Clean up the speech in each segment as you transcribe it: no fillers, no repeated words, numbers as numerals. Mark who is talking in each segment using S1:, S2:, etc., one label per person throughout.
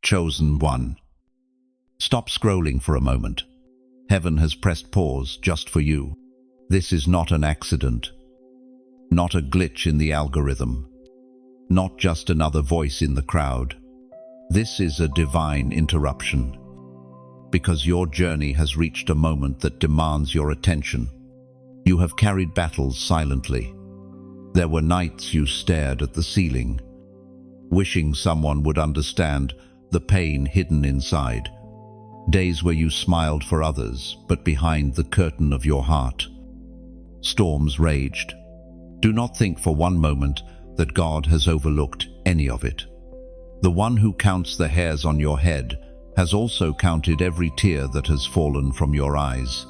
S1: Chosen one. Stop scrolling for a moment. Heaven has pressed pause just for you. This is not an accident, not a glitch in the algorithm, not just another voice in the crowd. This is a divine interruption, because your journey has reached a moment that demands your attention. You have carried battles silently. There were nights you stared at the ceiling, wishing someone would understand the pain hidden inside. Days where you smiled for others, but behind the curtain of your heart, storms raged. Do not think for one moment that God has overlooked any of it. The one who counts the hairs on your head has also counted every tear that has fallen from your eyes.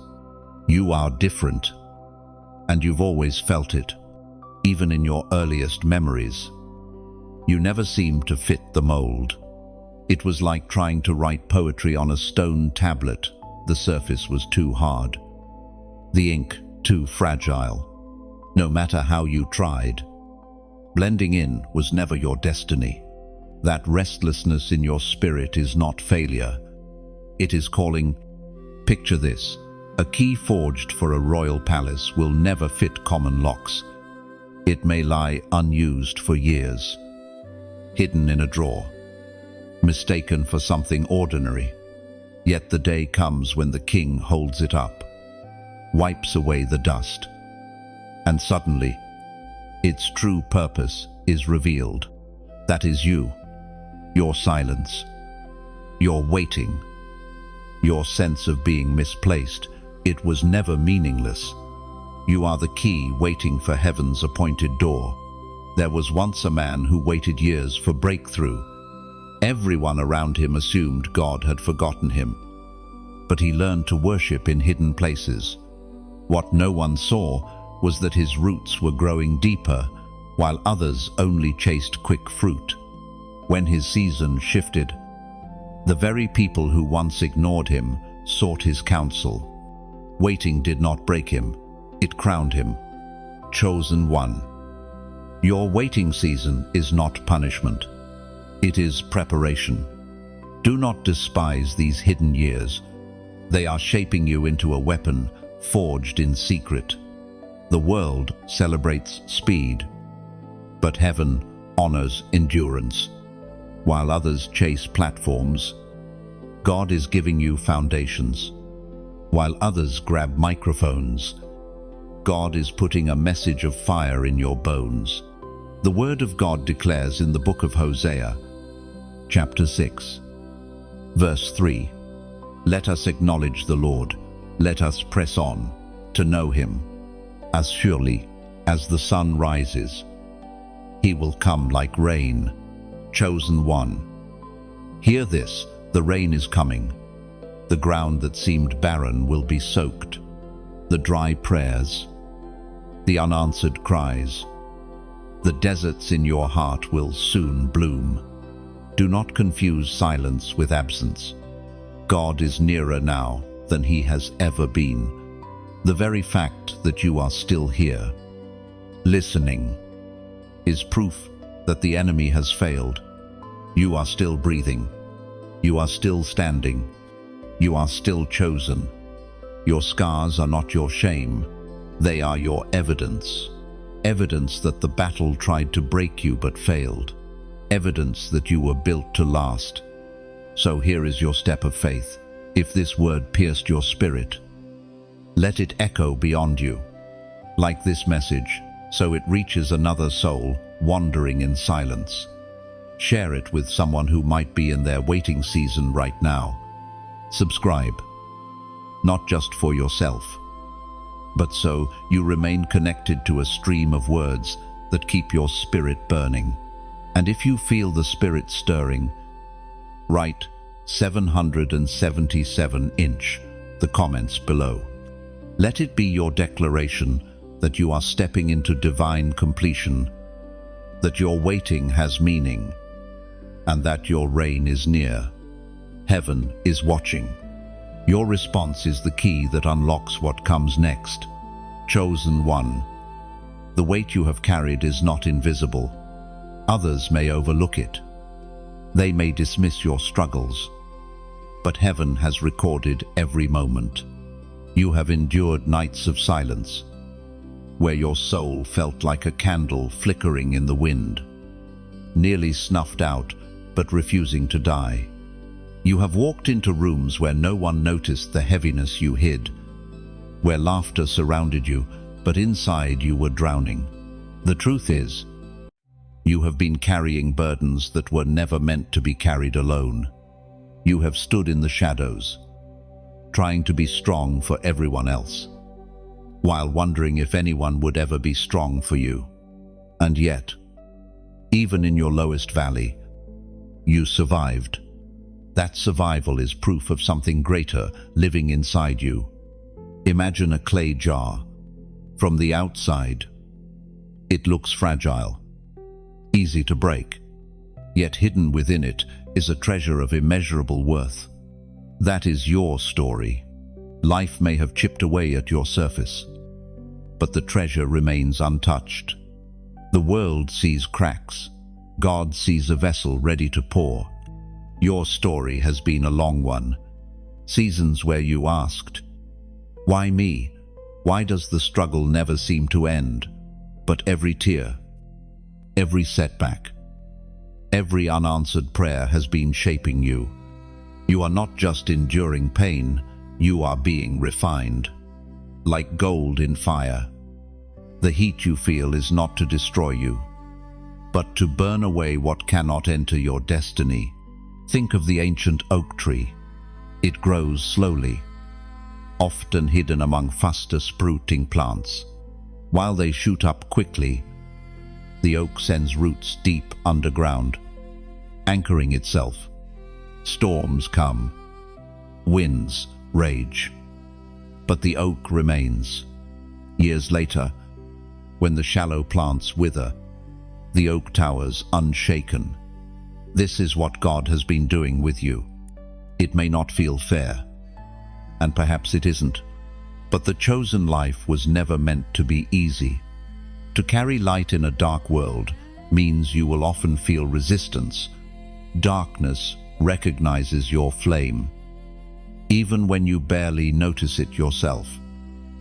S1: You are different, and you've always felt it, even in your earliest memories. You never seemed to fit the mold. It was like trying to write poetry on a stone tablet. The surface was too hard, the ink too fragile. No matter how you tried, blending in was never your destiny. That restlessness in your spirit is not failure. It is calling. Picture this: a key forged for a royal palace will never fit common locks. It may lie unused for years, hidden in a drawer, mistaken for something ordinary. Yet the day comes when the king holds it up, wipes away the dust, and suddenly its true purpose is revealed. That is you, your silence, your waiting, your sense of being misplaced. It was never meaningless. You are the key waiting for heaven's appointed door. There was once a man who waited years for breakthrough. Everyone around him assumed God had forgotten him, but he learned to worship in hidden places. What no one saw was that his roots were growing deeper, while others only chased quick fruit. When his season shifted, the very people who once ignored him sought his counsel. Waiting did not break him, it crowned him. Chosen one. Your waiting season is not punishment. It is preparation. Do not despise these hidden years. They are shaping you into a weapon forged in secret. The world celebrates speed, but heaven honors endurance. While others chase platforms, God is giving you foundations. While others grab microphones, God is putting a message of fire in your bones. The Word of God declares in the book of Hosea, chapter 6, verse 3, "Let us acknowledge the Lord, let us press on to know Him. As surely as the sun rises, He will come like rain." Chosen one. Hear this, the rain is coming. The ground that seemed barren will be soaked. The dry prayers, the unanswered cries, the deserts in your heart will soon bloom. Do not confuse silence with absence. God is nearer now than He has ever been. The very fact that you are still here, listening, is proof that the enemy has failed. You are still breathing. You are still standing. You are still chosen. Your scars are not your shame. They are your evidence. Evidence that the battle tried to break you but failed. Evidence that you were built to last. So here is your step of faith. If this word pierced your spirit, let it echo beyond you. Like this message, so it reaches another soul wandering in silence. Share it with someone who might be in their waiting season right now. Subscribe, not just for yourself, but so you remain connected to a stream of words that keep your spirit burning. And if you feel the spirit stirring, write 777" the comments below. Let it be your declaration that you are stepping into divine completion, that your waiting has meaning, and that your reign is near. Heaven is watching. Your response is the key that unlocks what comes next. Chosen one. The weight you have carried is not invisible. Others may overlook it, They may dismiss your struggles, but heaven has recorded every moment. You have endured nights of silence, where your soul felt like a candle flickering in the wind, nearly snuffed out, but refusing to die. You have walked into rooms where no one noticed the heaviness you hid, where laughter surrounded you, but inside you were drowning. The truth is, you have been carrying burdens that were never meant to be carried alone. You have stood in the shadows, trying to be strong for everyone else, while wondering if anyone would ever be strong for you. And yet, even in your lowest valley, you survived. That survival is proof of something greater living inside you. Imagine a clay jar. From the outside, it looks fragile, easy to break, yet hidden within it is a treasure of immeasurable worth. That is your story. Life may have chipped away at your surface, but the treasure remains untouched. The world sees cracks. God sees a vessel ready to pour. Your story has been a long one. Seasons where you asked, "Why me? Why does the struggle never seem to end?" But every tear, every setback, every unanswered prayer has been shaping you. You are not just enduring pain, you are being refined. Like gold in fire, the heat you feel is not to destroy you, but to burn away what cannot enter your destiny. Think of the ancient oak tree. It grows slowly, often hidden among faster sprouting plants. While they shoot up quickly, the oak sends roots deep underground, anchoring itself. Storms come, winds rage, but the oak remains. Years later, when the shallow plants wither, the oak towers unshaken. This is what God has been doing with you. It may not feel fair, and perhaps it isn't, but the chosen life was never meant to be easy. To carry light in a dark world means you will often feel resistance. Darkness recognizes your flame, even when you barely notice it yourself.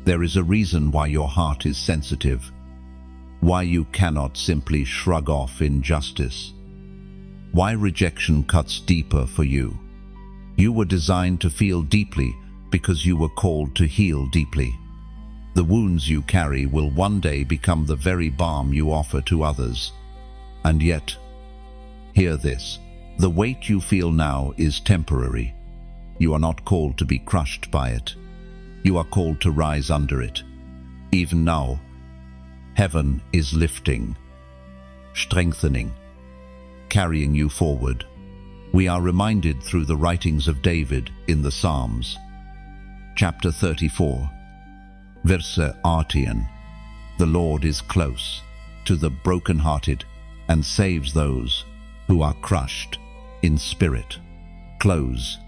S1: There is a reason why your heart is sensitive, why you cannot simply shrug off injustice, why rejection cuts deeper for you. You were designed to feel deeply because you were called to heal deeply. The wounds you carry will one day become the very balm you offer to others. And yet, hear this, the weight you feel now is temporary. You are not called to be crushed by it. You are called to rise under it. Even now, heaven is lifting, strengthening, carrying you forward. We are reminded through the writings of David in the Psalms. Chapter 34, Verse 18. The Lord is close to the brokenhearted and saves those who are crushed in spirit. Close.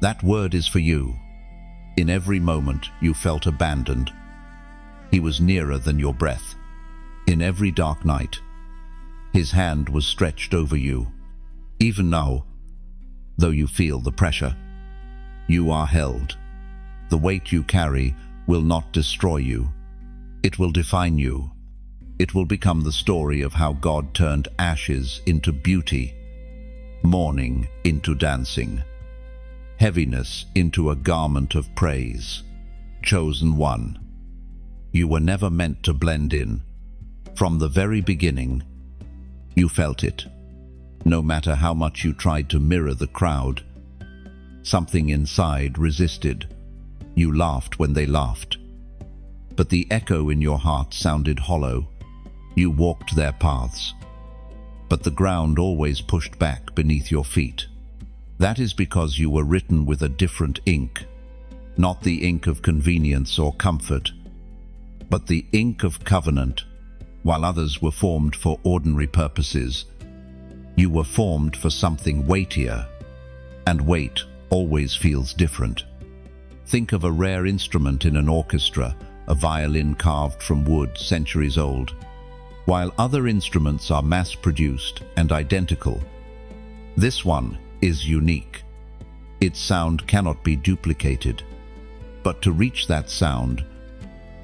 S1: That word is for you. In every moment you felt abandoned, He was nearer than your breath. In every dark night, His hand was stretched over you. Even now, though you feel the pressure, you are held. The weight you carry will not destroy you. It will define you. It will become the story of how God turned ashes into beauty, mourning into dancing, heaviness into a garment of praise. Chosen one, you were never meant to blend in. From the very beginning, you felt it. No matter how much you tried to mirror the crowd, something inside resisted. You laughed when they laughed, but the echo in your heart sounded hollow. You walked their paths, but the ground always pushed back beneath your feet. That is because you were written with a different ink, not the ink of convenience or comfort, but the ink of covenant. While others were formed for ordinary purposes, you were formed for something weightier, and weight always feels different. Think of a rare instrument in an orchestra, a violin carved from wood centuries old. While other instruments are mass-produced and identical, This one is unique. Its sound cannot be duplicated. But to reach that sound,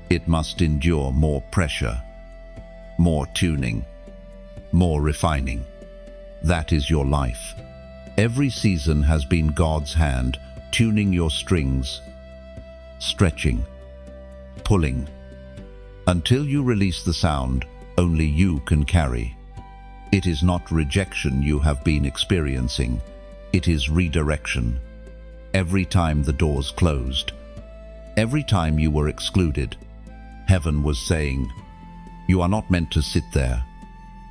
S1: it must endure more pressure, more tuning, more refining. That is your life. Every season has been God's hand tuning your strings, stretching, pulling. Until you release the sound only you can carry. It is not rejection you have been experiencing, it is redirection. Every time the doors closed, every time you were excluded, heaven was saying, "You are not meant to sit there.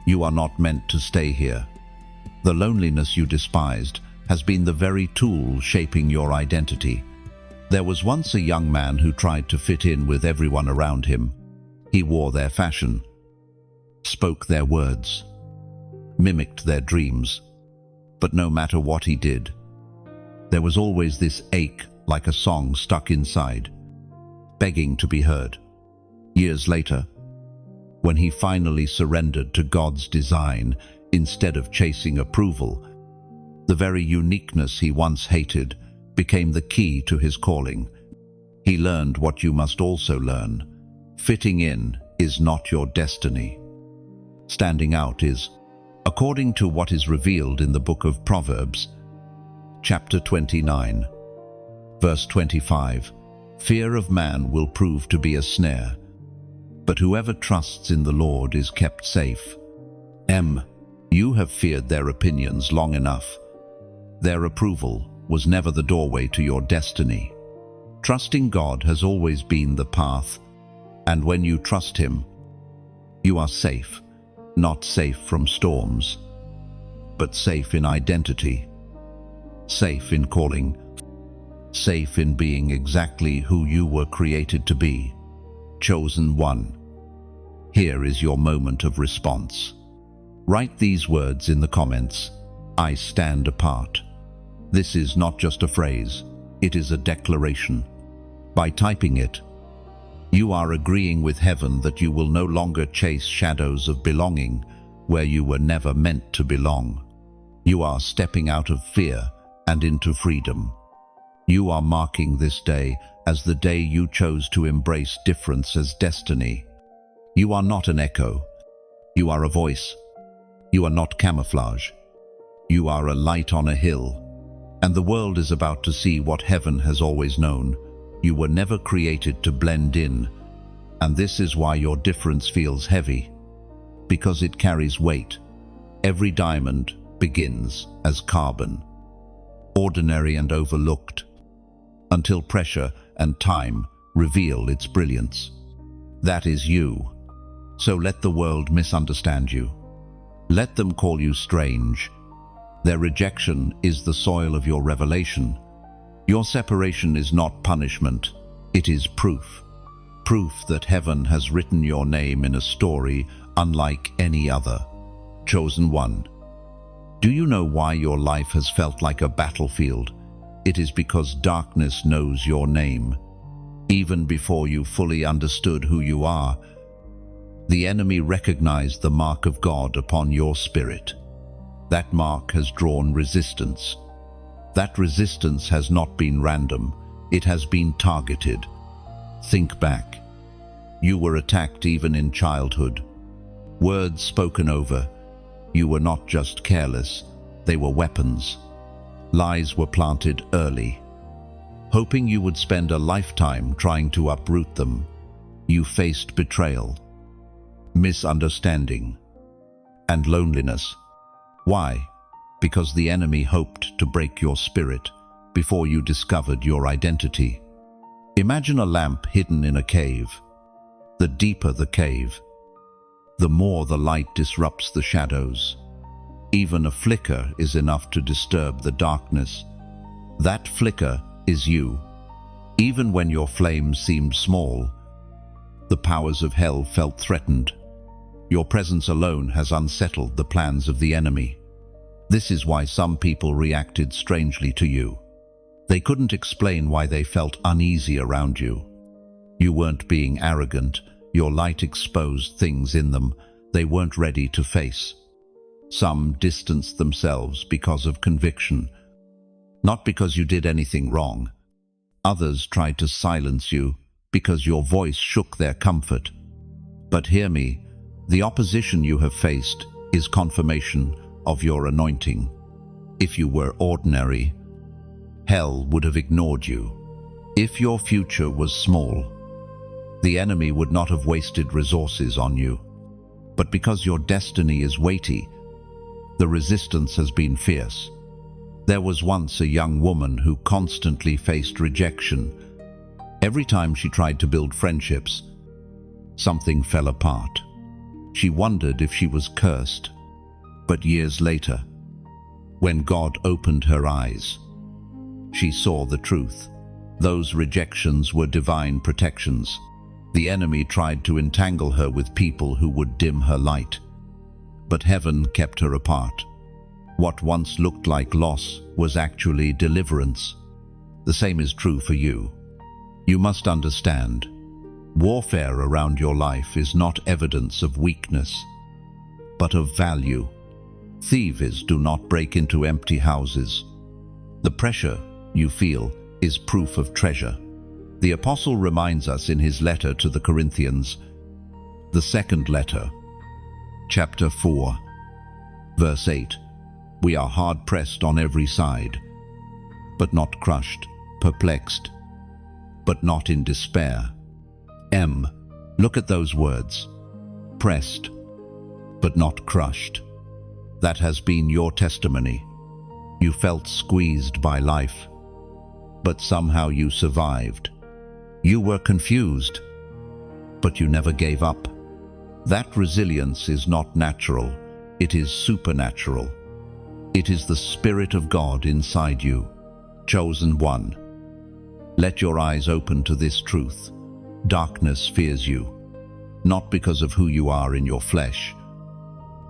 S1: You are not meant to stay here." The loneliness you despised has been the very tool shaping your identity. There was once a young man who tried to fit in with everyone around him. He wore their fashion, spoke their words, mimicked their dreams. But no matter what he did, there was always this ache like a song stuck inside, begging to be heard. Years later, when he finally surrendered to God's design instead of chasing approval, the very uniqueness he once hated became the key to his calling. He learned what you must also learn. Fitting in is not your destiny. Standing out is, according to what is revealed in the book of Proverbs, chapter 29, verse 25, "Fear of man will prove to be a snare, but whoever trusts in the Lord is kept safe." You have feared their opinions long enough. Their approval was never the doorway to your destiny. Trusting God has always been the path, and when you trust Him, you are safe, not safe from storms, but safe in identity, safe in calling, safe in being exactly who you were created to be. Chosen one. Here is your moment of response. Write these words in the comments. I stand apart. This is not just a phrase, it is a declaration. By typing it, you are agreeing with heaven that you will no longer chase shadows of belonging where you were never meant to belong. You are stepping out of fear and into freedom. You are marking this day as the day you chose to embrace difference as destiny. You are not an echo. You are a voice. You are not camouflage. You are a light on a hill. And the world is about to see what heaven has always known. You were never created to blend in. And this is why your difference feels heavy. Because it carries weight. Every diamond begins as carbon. Ordinary and overlooked. Until pressure and time reveal its brilliance. That is you. So let the world misunderstand you. Let them call you strange. Their rejection is the soil of your revelation. Your separation is not punishment, it is proof. Proof that heaven has written your name in a story unlike any other. Chosen one. Do you know why your life has felt like a battlefield? It is because darkness knows your name. Even before you fully understood who you are, the enemy recognized the mark of God upon your spirit. That mark has drawn resistance. That resistance has not been random, it has been targeted. Think back. You were attacked even in childhood. Words spoken over. You were not just careless, they were weapons. Lies were planted early. Hoping you would spend a lifetime trying to uproot them, you faced betrayal, misunderstanding, and loneliness. Why? Because the enemy hoped to break your spirit before you discovered your identity. Imagine a lamp hidden in a cave. The deeper the cave, the more the light disrupts the shadows. Even a flicker is enough to disturb the darkness. That flicker is you. Even when your flame seemed small, the powers of hell felt threatened. Your presence alone has unsettled the plans of the enemy. This is why some people reacted strangely to you. They couldn't explain why they felt uneasy around you. You weren't being arrogant, your light exposed things in them they weren't ready to face. Some distanced themselves because of conviction, not because you did anything wrong. Others tried to silence you because your voice shook their comfort. But hear me, the opposition you have faced is confirmation of your anointing. If you were ordinary, hell would have ignored you. If your future was small, the enemy would not have wasted resources on you. But because your destiny is weighty, the resistance has been fierce. There was once a young woman who constantly faced rejection. Every time she tried to build friendships, something fell apart. She wondered if she was cursed. But years later, when God opened her eyes, she saw the truth. Those rejections were divine protections. The enemy tried to entangle her with people who would dim her light. But heaven kept her apart. What once looked like loss was actually deliverance. The same is true for you. You must understand, warfare around your life is not evidence of weakness, but of value. Thieves do not break into empty houses. The pressure you feel is proof of treasure. The apostle reminds us in his letter to the Corinthians, the second letter, chapter 4, verse 8, "We are hard-pressed on every side, but not crushed, perplexed, but not in despair." Look at those words. Pressed, but not crushed. That has been your testimony. You felt squeezed by life, but somehow you survived. You were confused, but you never gave up. That resilience is not natural, it is supernatural. It is the Spirit of God inside you. Chosen one, let your eyes open to this truth. Darkness fears you, not because of who you are in your flesh,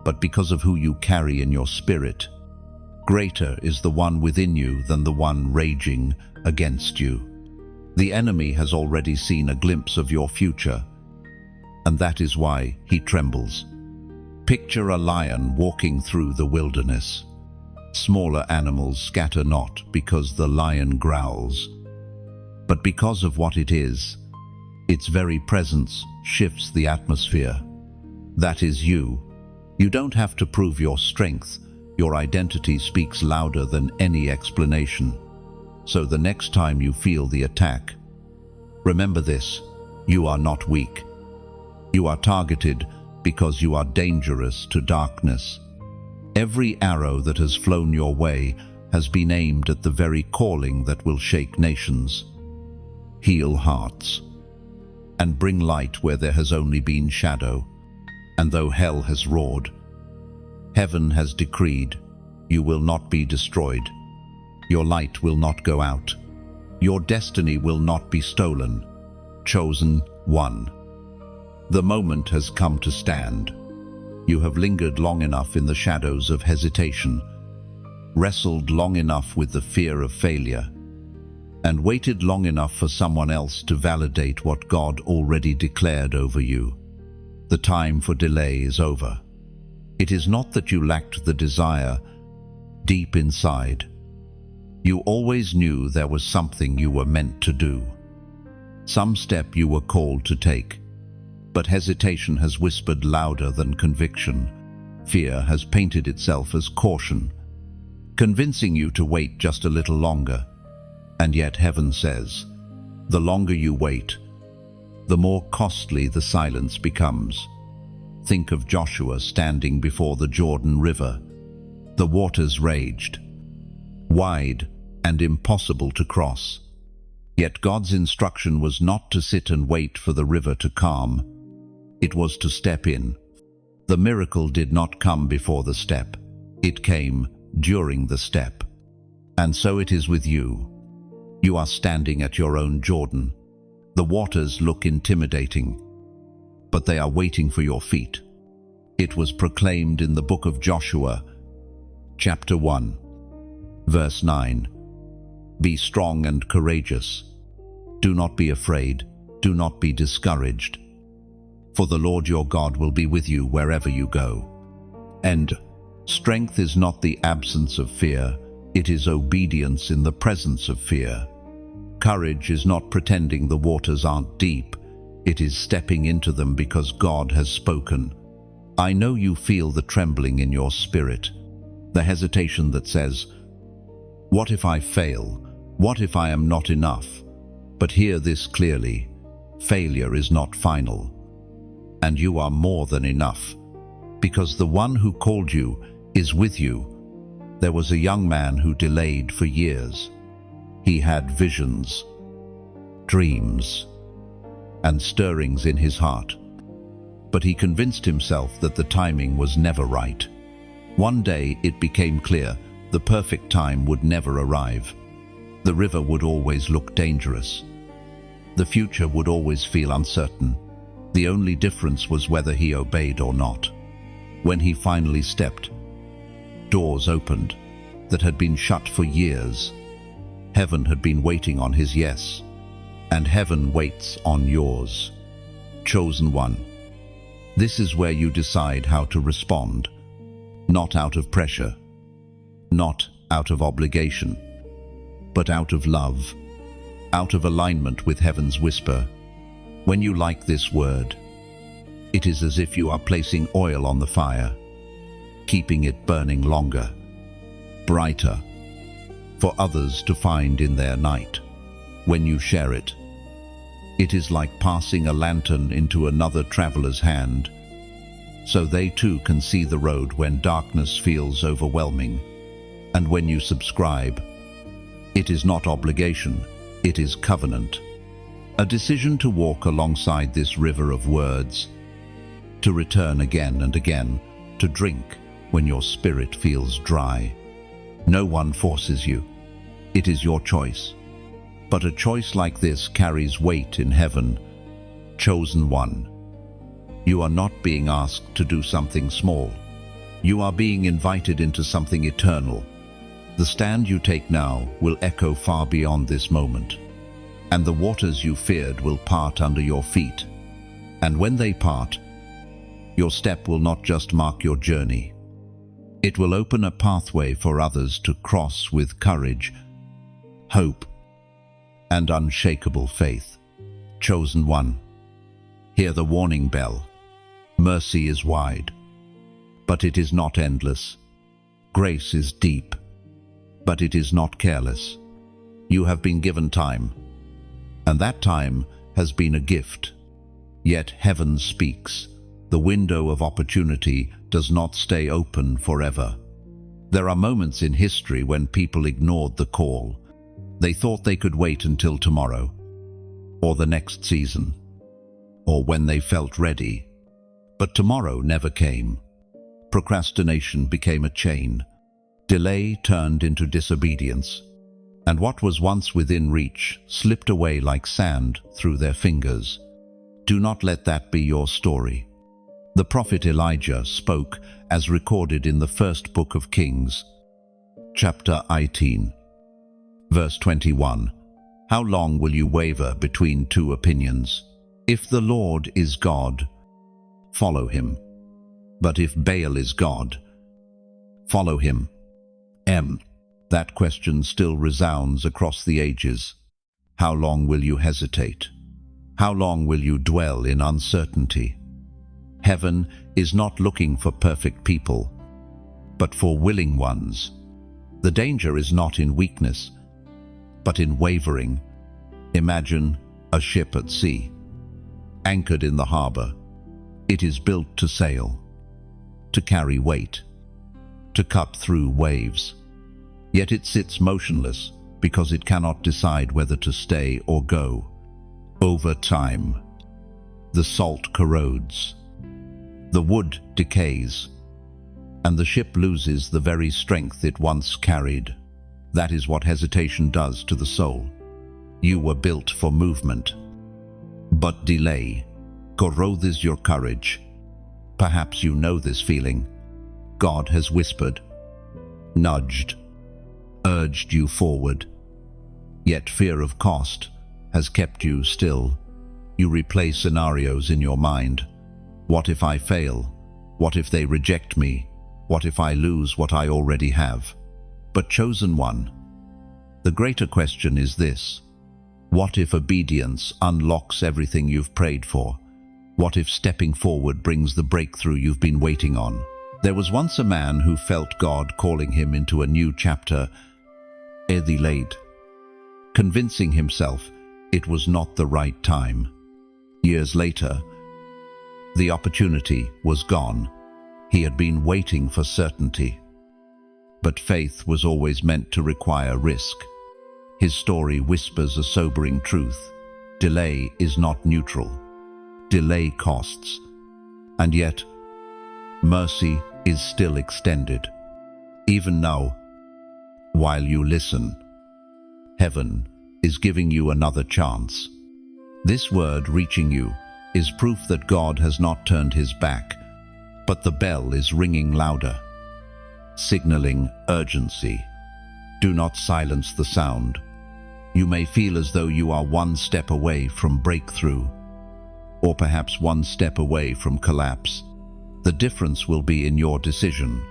S1: but because of who you carry in your spirit. Greater is the one within you than the one raging against you. The enemy has already seen a glimpse of your future, and that is why he trembles. Picture a lion walking through the wilderness. Smaller animals scatter not because the lion growls, but because of what it is. Its very presence shifts the atmosphere. That is you. You don't have to prove your strength. Your identity speaks louder than any explanation. So the next time you feel the attack, remember this: you are not weak. You are targeted because you are dangerous to darkness. Every arrow that has flown your way has been aimed at the very calling that will shake nations, heal hearts, and bring light where there has only been shadow. And though hell has roared, heaven has decreed, you will not be destroyed. Your light will not go out. Your destiny will not be stolen. Chosen one. The moment has come to stand. You have lingered long enough in the shadows of hesitation, wrestled long enough with the fear of failure, and waited long enough for someone else to validate what God already declared over you. The time for delay is over. It is not that you lacked the desire. Deep inside, you always knew there was something you were meant to do, some step you were called to take. But hesitation has whispered louder than conviction. Fear has painted itself as caution, convincing you to wait just a little longer. And yet heaven says, the longer you wait, the more costly the silence becomes. Think of Joshua standing before the Jordan River. The waters raged, wide and impossible to cross. Yet God's instruction was not to sit and wait for the river to calm. It was to step in. The miracle did not come before the step. It came during the step. And so it is with you. You are standing at your own Jordan. The waters look intimidating, but they are waiting for your feet. It was proclaimed in the book of Joshua, chapter 1, verse 9. Be strong and courageous. Do not be afraid. Do not be discouraged. For the Lord your God will be with you wherever you go. And Strength is not the absence of fear, it is obedience in the presence of fear. Courage is not pretending the waters aren't deep, it is stepping into them because God has spoken. I know you feel the trembling in your spirit, the hesitation that says, "What if I fail? What if I am not enough?" But hear this clearly, failure is not final. And you are more than enough, because the one who called you is with you. There was a young man who delayed for years. He had visions, dreams, and stirrings in his heart. But he convinced himself that the timing was never right. One day it became clear the perfect time would never arrive. The river would always look dangerous. The future would always feel uncertain. The only difference was whether he obeyed or not. When he finally stepped, doors opened that had been shut for years. Heaven had been waiting on his yes, and heaven waits on yours. Chosen one. This is where you decide how to respond, not out of pressure, not out of obligation, but out of love, out of alignment with heaven's whisper. When you like this word, it is as if you are placing oil on the fire, keeping it burning longer, brighter, for others to find in their night. When you share it, it is like passing a lantern into another traveler's hand, so they too can see the road when darkness feels overwhelming. And when you subscribe, it is not obligation, it is covenant. A decision to walk alongside this river of words, to return again and again, to drink when your spirit feels dry. No one forces you. It is your choice. But a choice like this carries weight in heaven. Chosen one. You are not being asked to do something small. You are being invited into something eternal. The stand you take now will echo far beyond this moment. And the waters you feared will part under your feet. And when they part, your step will not just mark your journey. It will open a pathway for others to cross with courage, hope, and unshakable faith. Chosen one. Hear the warning bell. Mercy is wide, but it is not endless. Grace is deep, but it is not careless. You have been given time, and that time has been a gift. Yet heaven speaks. The window of opportunity does not stay open forever. There are moments in history when people ignored the call. They thought they could wait until tomorrow, or the next season, or when they felt ready. But tomorrow never came. Procrastination became a chain. Delay turned into disobedience. And what was once within reach slipped away like sand through their fingers. Do not let that be your story. The prophet Elijah spoke as recorded in the first book of Kings, chapter 18, verse 21. How long will you waver between two opinions? If the Lord is God, follow him. But if Baal is God, follow him. That question still resounds across the ages. How long will you hesitate? How long will you dwell in uncertainty? Heaven is not looking for perfect people, but for willing ones. The danger is not in weakness, but in wavering. Imagine a ship at sea, anchored in the harbor. It is built to sail, to carry weight, to cut through waves. Yet it sits motionless because it cannot decide whether to stay or go. Over time, the salt corrodes, the wood decays, and the ship loses the very strength it once carried. That is what hesitation does to the soul. You were built for movement, but delay corrodes your courage. Perhaps you know this feeling. God has whispered, nudged, urged you forward, yet fear of cost has kept you still. You replay scenarios in your mind. What if I fail? What if they reject me? What if I lose what I already have? But chosen one, the greater question is this: what if obedience unlocks everything you've prayed for? What if stepping forward brings the breakthrough you've been waiting on? There was once a man who felt God calling him into a new chapter, delayed, convincing himself it was not the right time. Years later, the opportunity was gone. He had been waiting for certainty. But faith was always meant to require risk. His story whispers a sobering truth. Delay is not neutral. Delay costs. And yet, mercy is still extended. Even now, while you listen, heaven is giving you another chance. This word reaching you is proof that God has not turned his back, but the bell is ringing louder, signaling urgency. Do not silence the sound. You may feel as though you are one step away from breakthrough, or perhaps one step away from collapse. The difference will be in your decision.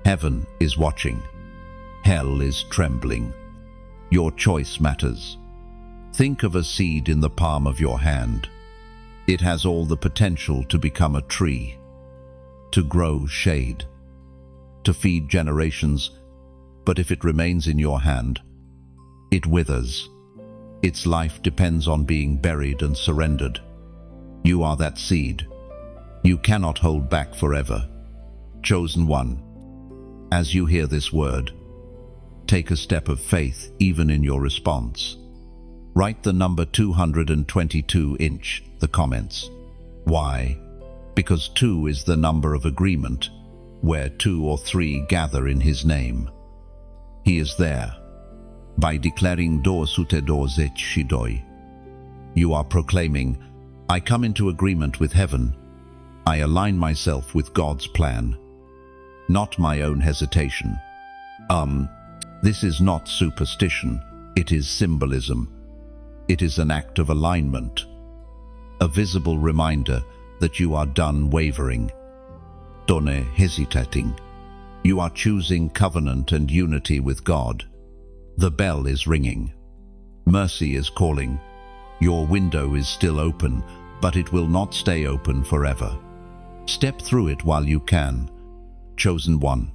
S1: Heaven is watching. Hell is trembling. Your choice matters. Think of a seed in the palm of your hand. It has all the potential to become a tree, to grow shade, to feed generations, but if it remains in your hand, it withers. Its life depends on being buried and surrendered. You are that seed. You cannot hold back forever. Chosen one, as you hear this word, take a step of faith even in your response. Write the number 222 in the comments. Why? Because 2 is the number of agreement, where 2 or 3 gather in his name. He is there. By declaring do sute do zech shidoi, you are proclaiming, I come into agreement with heaven. I align myself with God's plan, not my own hesitation. This is not superstition, it is symbolism. It is an act of alignment, a visible reminder that you are done wavering, done hesitating. You are choosing covenant and unity with God. The bell is ringing. Mercy is calling. Your window is still open, but it will not stay open forever. Step through it while you can. Chosen one.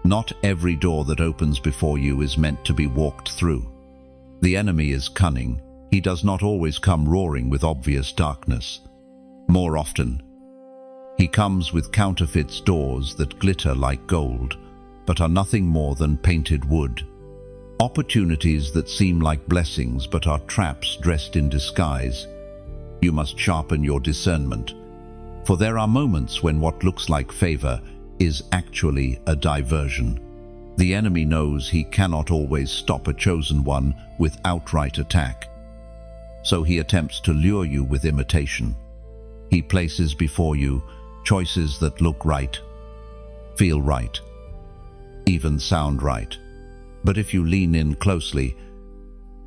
S1: Not every door that opens before you is meant to be walked through. The enemy is cunning. He does not always come roaring with obvious darkness. More often, he comes with counterfeit doors that glitter like gold, but are nothing more than painted wood. Opportunities that seem like blessings but are traps dressed in disguise. You must sharpen your discernment, for there are moments when what looks like favor is actually a diversion. The enemy knows he cannot always stop a chosen one with outright attack. So he attempts to lure you with imitation. He places before you choices that look right, feel right, even sound right. But if you lean in closely,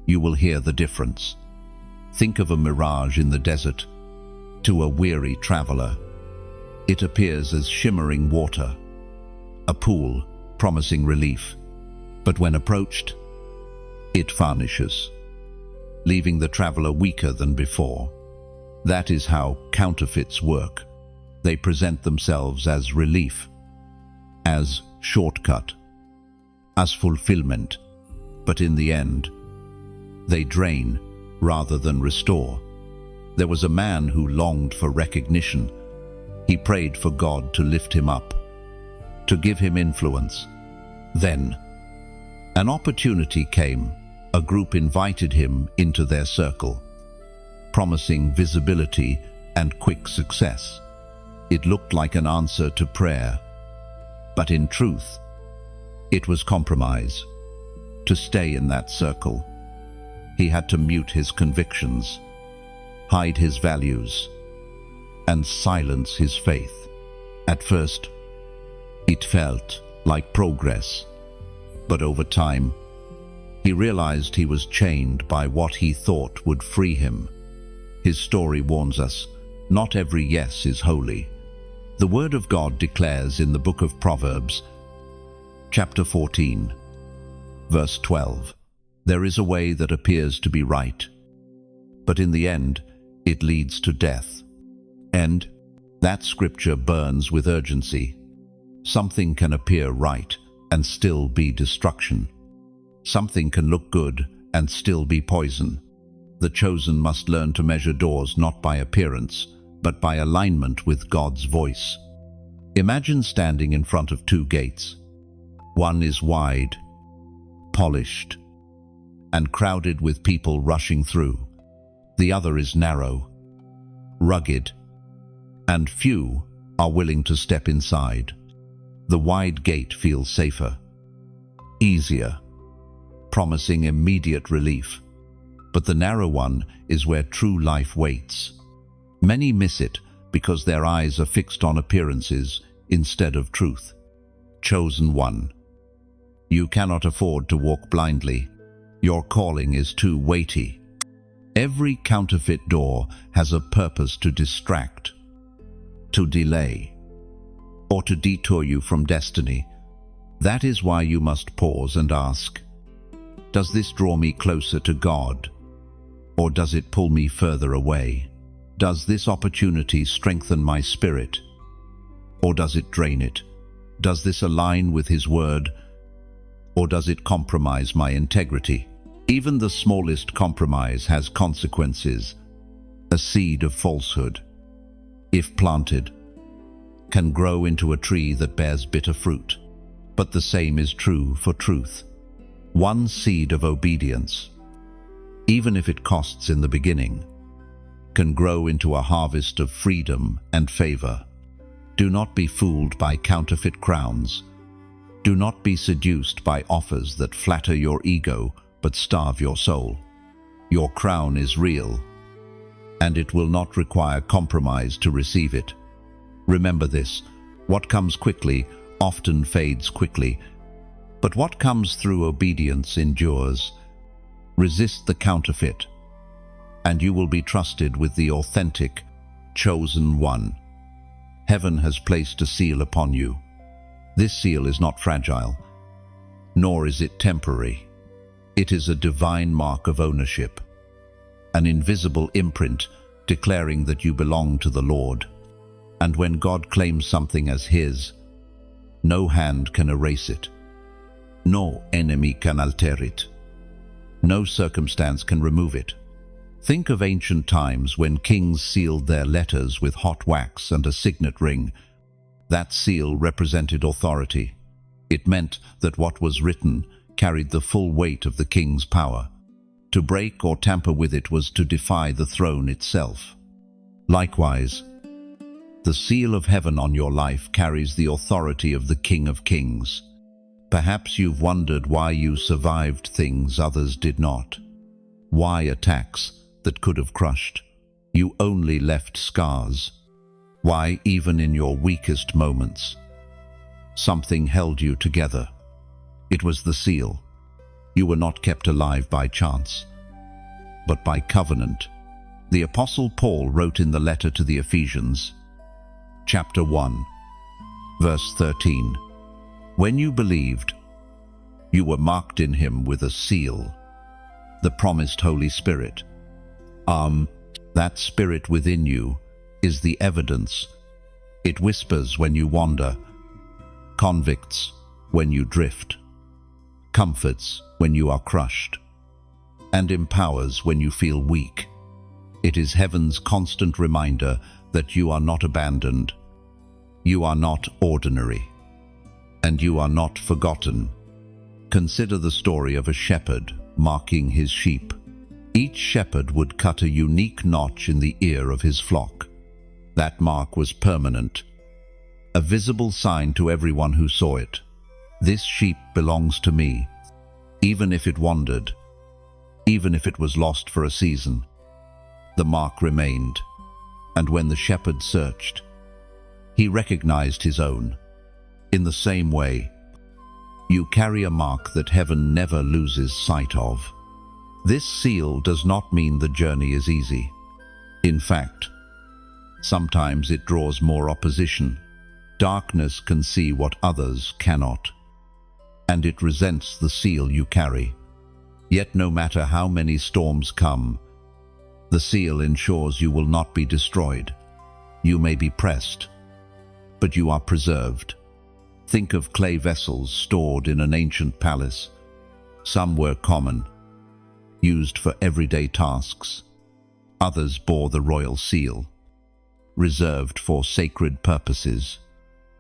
S1: you will hear the difference. Think of a mirage in the desert. To a weary traveler, it appears as shimmering water, a pool promising relief. But when approached, it vanishes, leaving the traveler weaker than before. That is how counterfeits work. They present themselves as relief, as shortcut, as fulfillment, but in the end, they drain rather than restore. There was a man who longed for recognition. He prayed for God to lift him up, to give him influence. Then, an opportunity came. A group invited him into their circle, promising visibility and quick success. It looked like an answer to prayer, but in truth, it was compromise. To stay in that circle, he had to mute his convictions, hide his values, and silence his faith. At first, it felt like progress, but over time, he realized he was chained by what he thought would free him. His story warns us, not every yes is holy. The Word of God declares in the book of Proverbs, chapter 14, verse 12, "There is a way that appears to be right, but in the end it leads to death." And that scripture burns with urgency. Something can appear right and still be destruction. Something can look good and still be poison. The chosen must learn to measure doors not by appearance, but by alignment with God's voice. Imagine standing in front of two gates. One is wide, polished, and crowded with people rushing through. The other is narrow, rugged, and few are willing to step inside. The wide gate feels safer, easier, promising immediate relief. But the narrow one is where true life waits. Many miss it because their eyes are fixed on appearances instead of truth. Chosen one. You cannot afford to walk blindly. Your calling is too weighty. Every counterfeit door has a purpose to distract, to delay, or to detour you from destiny. That is why you must pause and ask, does this draw me closer to God, or does it pull me further away? Does this opportunity strengthen my spirit, or does it drain it? Does this align with His word, or does it compromise my integrity? Even the smallest compromise has consequences. A seed of falsehood, if planted, can grow into a tree that bears bitter fruit. But the same is true for truth. One seed of obedience, even if it costs in the beginning, can grow into a harvest of freedom and favor. Do not be fooled by counterfeit crowns. Do not be seduced by offers that flatter your ego but starve your soul. Your crown is real, and it will not require compromise to receive it. Remember this: what comes quickly often fades quickly, but what comes through obedience endures. Resist the counterfeit, and you will be trusted with the authentic, chosen one. Heaven has placed a seal upon you. This seal is not fragile, nor is it temporary. It is a divine mark of ownership, an invisible imprint declaring that you belong to the Lord. And when God claims something as His, no hand can erase it. No enemy can alter it. No circumstance can remove it. Think of ancient times when kings sealed their letters with hot wax and a signet ring. That seal represented authority. It meant that what was written carried the full weight of the king's power. To break or tamper with it was to defy the throne itself. Likewise, the seal of heaven on your life carries the authority of the King of Kings. Perhaps you've wondered why you survived things others did not. Why attacks that could have crushed you only left scars? Why, even in your weakest moments, something held you together? It was the seal. You were not kept alive by chance, but by covenant. The Apostle Paul wrote in the letter to the Ephesians, chapter 1, verse 13, "When you believed, you were marked in Him with a seal, the promised Holy Spirit." That Spirit within you is the evidence. It whispers when you wander, convicts when you drift, comforts when you are crushed, and empowers when you feel weak. It is heaven's constant reminder that you are not abandoned, you are not ordinary, and you are not forgotten. Consider the story of a shepherd marking his sheep. Each shepherd would cut a unique notch in the ear of his flock. That mark was permanent, a visible sign to everyone who saw it. This sheep belongs to me, even if it wandered, even if it was lost for a season. The mark remained, and when the shepherd searched, he recognized his own. In the same way, you carry a mark that heaven never loses sight of. This seal does not mean the journey is easy. In fact, sometimes it draws more opposition. Darkness can see what others cannot, and it resents the seal you carry. Yet no matter how many storms come, the seal ensures you will not be destroyed. You may be pressed, but you are preserved. Think of clay vessels stored in an ancient palace. Some were common, used for everyday tasks. Others bore the royal seal, reserved for sacred purposes.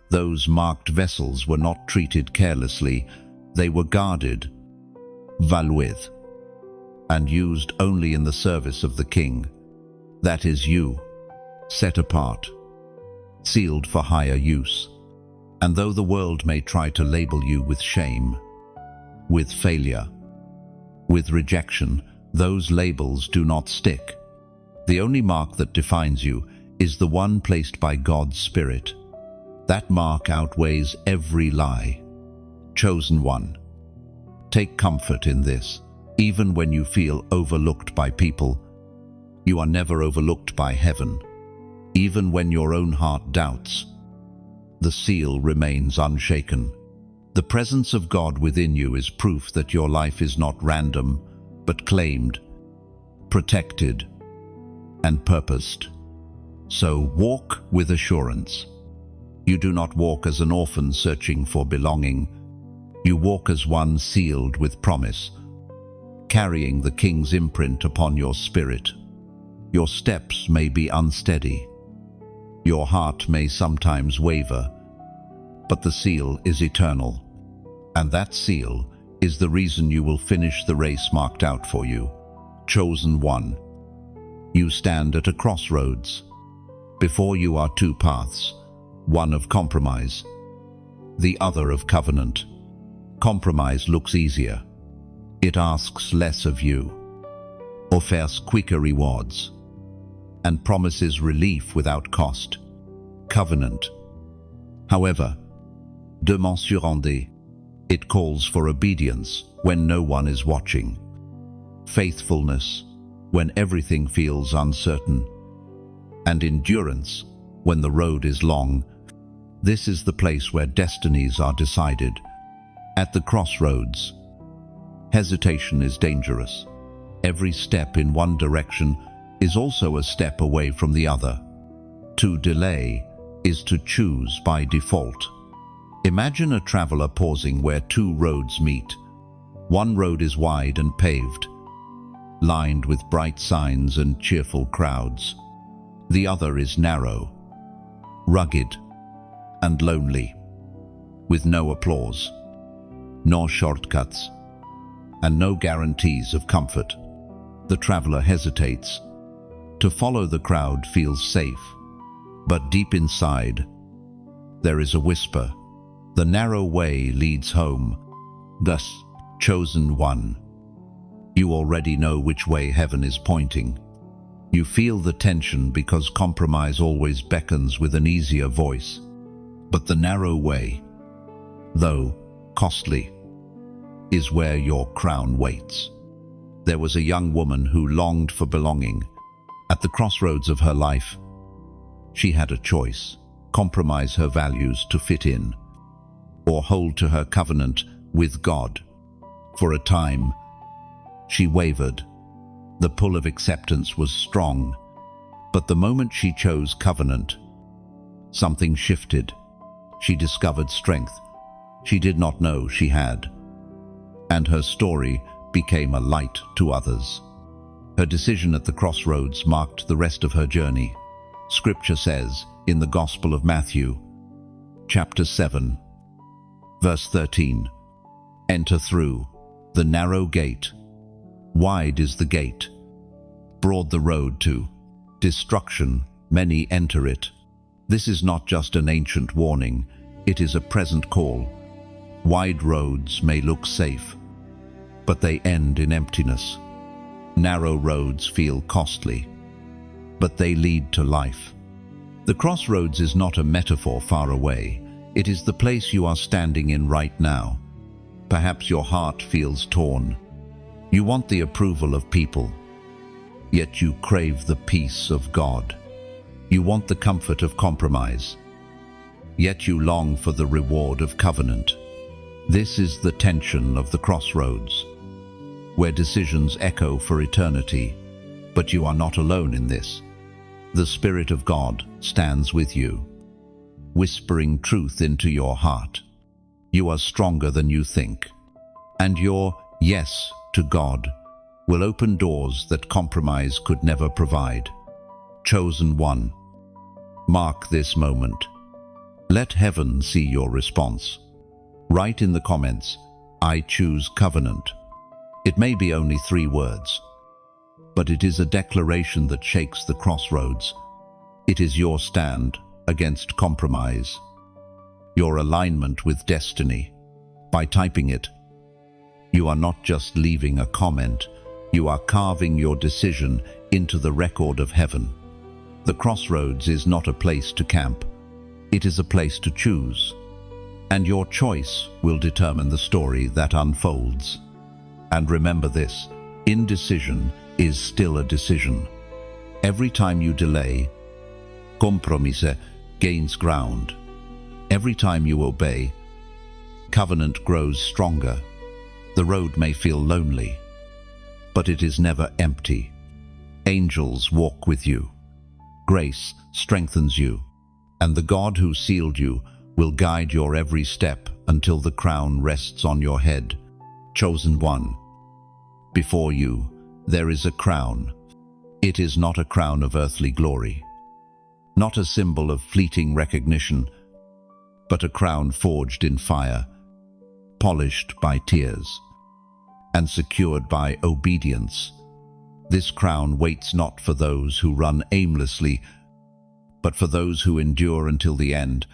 S1: Those marked vessels were not treated carelessly. They were guarded, valued, and used only in the service of the king. That is you, set apart, sealed for higher use. And though the world may try to label you with shame, with failure, with rejection, those labels do not stick. The only mark that defines you is the one placed by God's Spirit. That mark outweighs every lie. Chosen one. Take comfort in this. Even when you feel overlooked by people, you are never overlooked by heaven. Even when your own heart doubts, the seal remains unshaken. The presence of God within you is proof that your life is not random, but claimed, protected, and purposed. So walk with assurance. You do not walk as an orphan searching for belonging. You walk as one sealed with promise, carrying the King's imprint upon your spirit. Your steps may be unsteady. Your heart may sometimes waver, but the seal is eternal. And that seal is the reason you will finish the race marked out for you. Chosen one. You stand at a crossroads. Before you are two paths, one of compromise, the other of covenant. Compromise looks easier. It asks less of you, offers quicker rewards, and promises relief without cost. Covenant, however, demande sur rendez. It calls for obedience when no one is watching, faithfulness when everything feels uncertain, and endurance when the road is long. This is the place where destinies are decided. At the crossroads, hesitation is dangerous. Every step in one direction is also a step away from the other. To delay is to choose by default. Imagine a traveler pausing where two roads meet. One road is wide and paved, lined with bright signs and cheerful crowds. The other is narrow, rugged, and lonely, with no applause, nor shortcuts, and no guarantees of comfort. The traveler hesitates. To follow the crowd feels safe, but deep inside, there is a whisper. The narrow way leads home. Thus, chosen one. You already know which way heaven is pointing. You feel the tension because compromise always beckons with an easier voice. But the narrow way, though costly, is where your crown waits. There was a young woman who longed for belonging. At the crossroads of her life, she had a choice: compromise her values to fit in, or hold to her covenant with God. For a time, she wavered. The pull of acceptance was strong, but the moment she chose covenant, something shifted. She discovered strength she did not know she had, and her story became a light to others. Her decision at the crossroads marked the rest of her journey. Scripture says in the Gospel of Matthew, chapter 7, verse 13, "Enter through the narrow gate. Wide is the gate, broad the road to destruction, many enter it." This is not just an ancient warning, it is a present call. Wide roads may look safe, but they end in emptiness. Narrow roads feel costly, but they lead to life. The crossroads is not a metaphor far away. It is the place you are standing in right now. Perhaps your heart feels torn. You want the approval of people, yet you crave the peace of God. You want the comfort of compromise, yet you long for the reward of covenant. This is the tension of the crossroads, where decisions echo for eternity, but you are not alone in this. The Spirit of God stands with you, whispering truth into your heart. You are stronger than you think, and your yes to God will open doors that compromise could never provide. Chosen one, mark this moment. Let heaven see your response. Write in the comments, "I choose covenant." It may be only 3 words, but it is a declaration that shakes the crossroads. It is your stand against compromise, your alignment with destiny. By typing it, you are not just leaving a comment, you are carving your decision into the record of heaven. The crossroads is not a place to camp, it is a place to choose. And your choice will determine the story that unfolds. And remember this, indecision is still a decision. Every time you delay, compromise gains ground. Every time you obey, covenant grows stronger. The road may feel lonely, but it is never empty. Angels walk with you. Grace strengthens you, and the God who sealed you will guide your every step until the crown rests on your head. Chosen one, before you there is a crown. It is not a crown of earthly glory, not a symbol of fleeting recognition, but a crown forged in fire, polished by tears, and secured by obedience. This crown waits not for those who run aimlessly, but for those who endure until the end.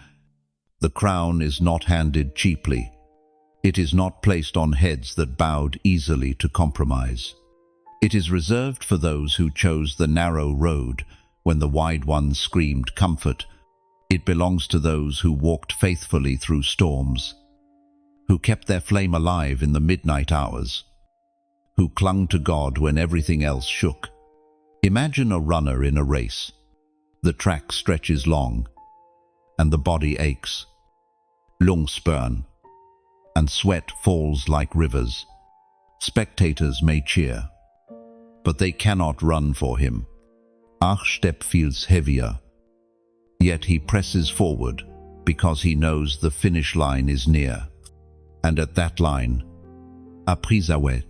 S1: The crown is not handed cheaply. It is not placed on heads that bowed easily to compromise. It is reserved for those who chose the narrow road when the wide one screamed comfort. It belongs to those who walked faithfully through storms, who kept their flame alive in the midnight hours, who clung to God when everything else shook. Imagine a runner in a race. The track stretches long, and the body aches. Lungs burn, and sweat falls like rivers. Spectators may cheer, but they cannot run for him. Our step feels heavier, yet he presses forward because he knows the finish line is near. And at that line, Aprisawe,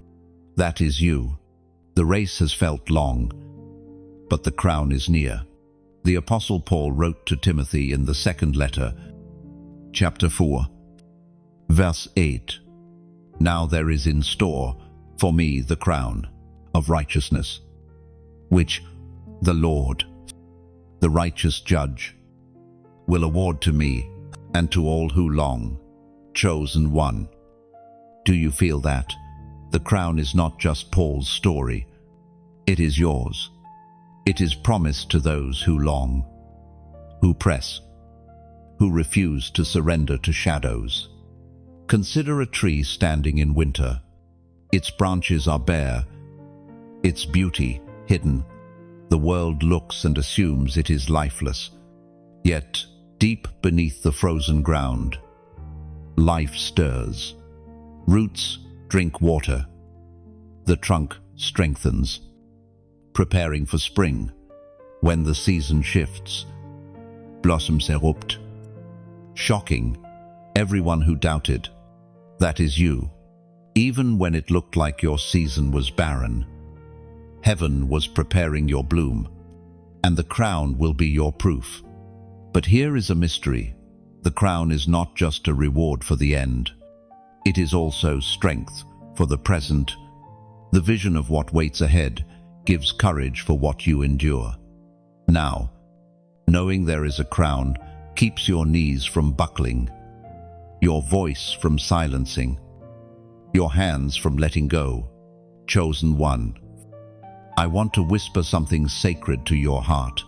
S1: that is you. The race has felt long, but the crown is near. The Apostle Paul wrote to Timothy in the second letter, chapter 4, verse 8, "Now there is in store for me the crown of righteousness, which the Lord, the righteous judge, will award to me and to all who long." Chosen one. Do you feel that? The crown is not just Paul's story. It is yours. It is promised to those who long, who press, who refuse to surrender to shadows. Consider a tree standing in winter. Its branches are bare, its beauty hidden. The world looks and assumes it is lifeless. Yet, deep beneath the frozen ground, life stirs. Roots drink water. The trunk strengthens, preparing for spring. When the season shifts, blossoms erupt. Shocking, everyone who doubted. That is you. Even when it looked like your season was barren, heaven was preparing your bloom, and the crown will be your proof. But here is a mystery. The crown is not just a reward for the end. It is also strength for the present. The vision of what waits ahead gives courage for what you endure. Now, knowing there is a crown keeps your knees from buckling, your voice from silencing, your hands from letting go. Chosen one, I want to whisper something sacred to your heart.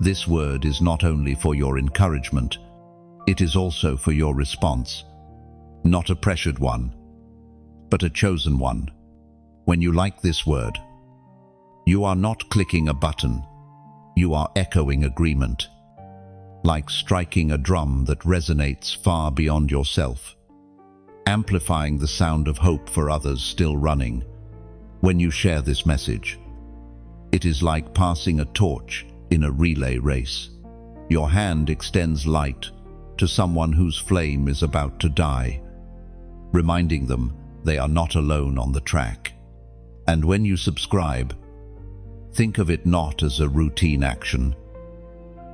S1: This word is not only for your encouragement, it is also for your response. Not a pressured one, but a chosen one. When you like this word, you are not clicking a button, you are echoing agreement. like striking a drum that resonates far beyond yourself, amplifying the sound of hope for others still running. When you share this message, it is like passing a torch in a relay race. Your hand extends light to someone whose flame is about to die, reminding them they are not alone on the track. And when you subscribe, think of it not as a routine action,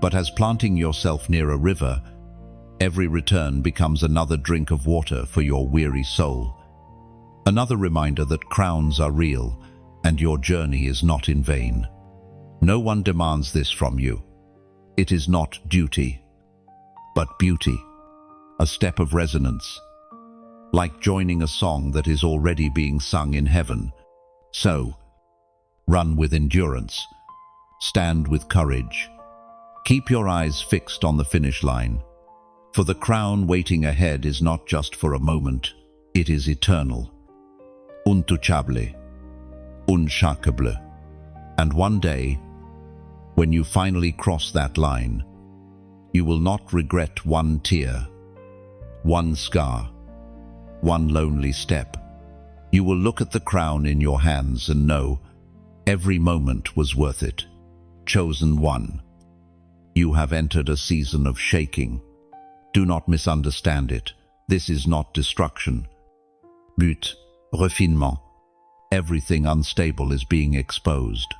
S1: but as planting yourself near a river. Every return becomes another drink of water for your weary soul. Another reminder that crowns are real and your journey is not in vain. No one demands this from you. It is not duty, but beauty, a step of resonance, like joining a song that is already being sung in heaven. So, run with endurance, stand with courage, keep your eyes fixed on the finish line, for the crown waiting ahead is not just for a moment, it is eternal, untouchable, unshakable. And one day, when you finally cross that line, you will not regret one tear, one scar, one lonely step. You will look at the crown in your hands and know every moment was worth it. Chosen one. You have entered a season of shaking. Do not misunderstand it. This is not destruction. But refinement. Everything unstable is being exposed.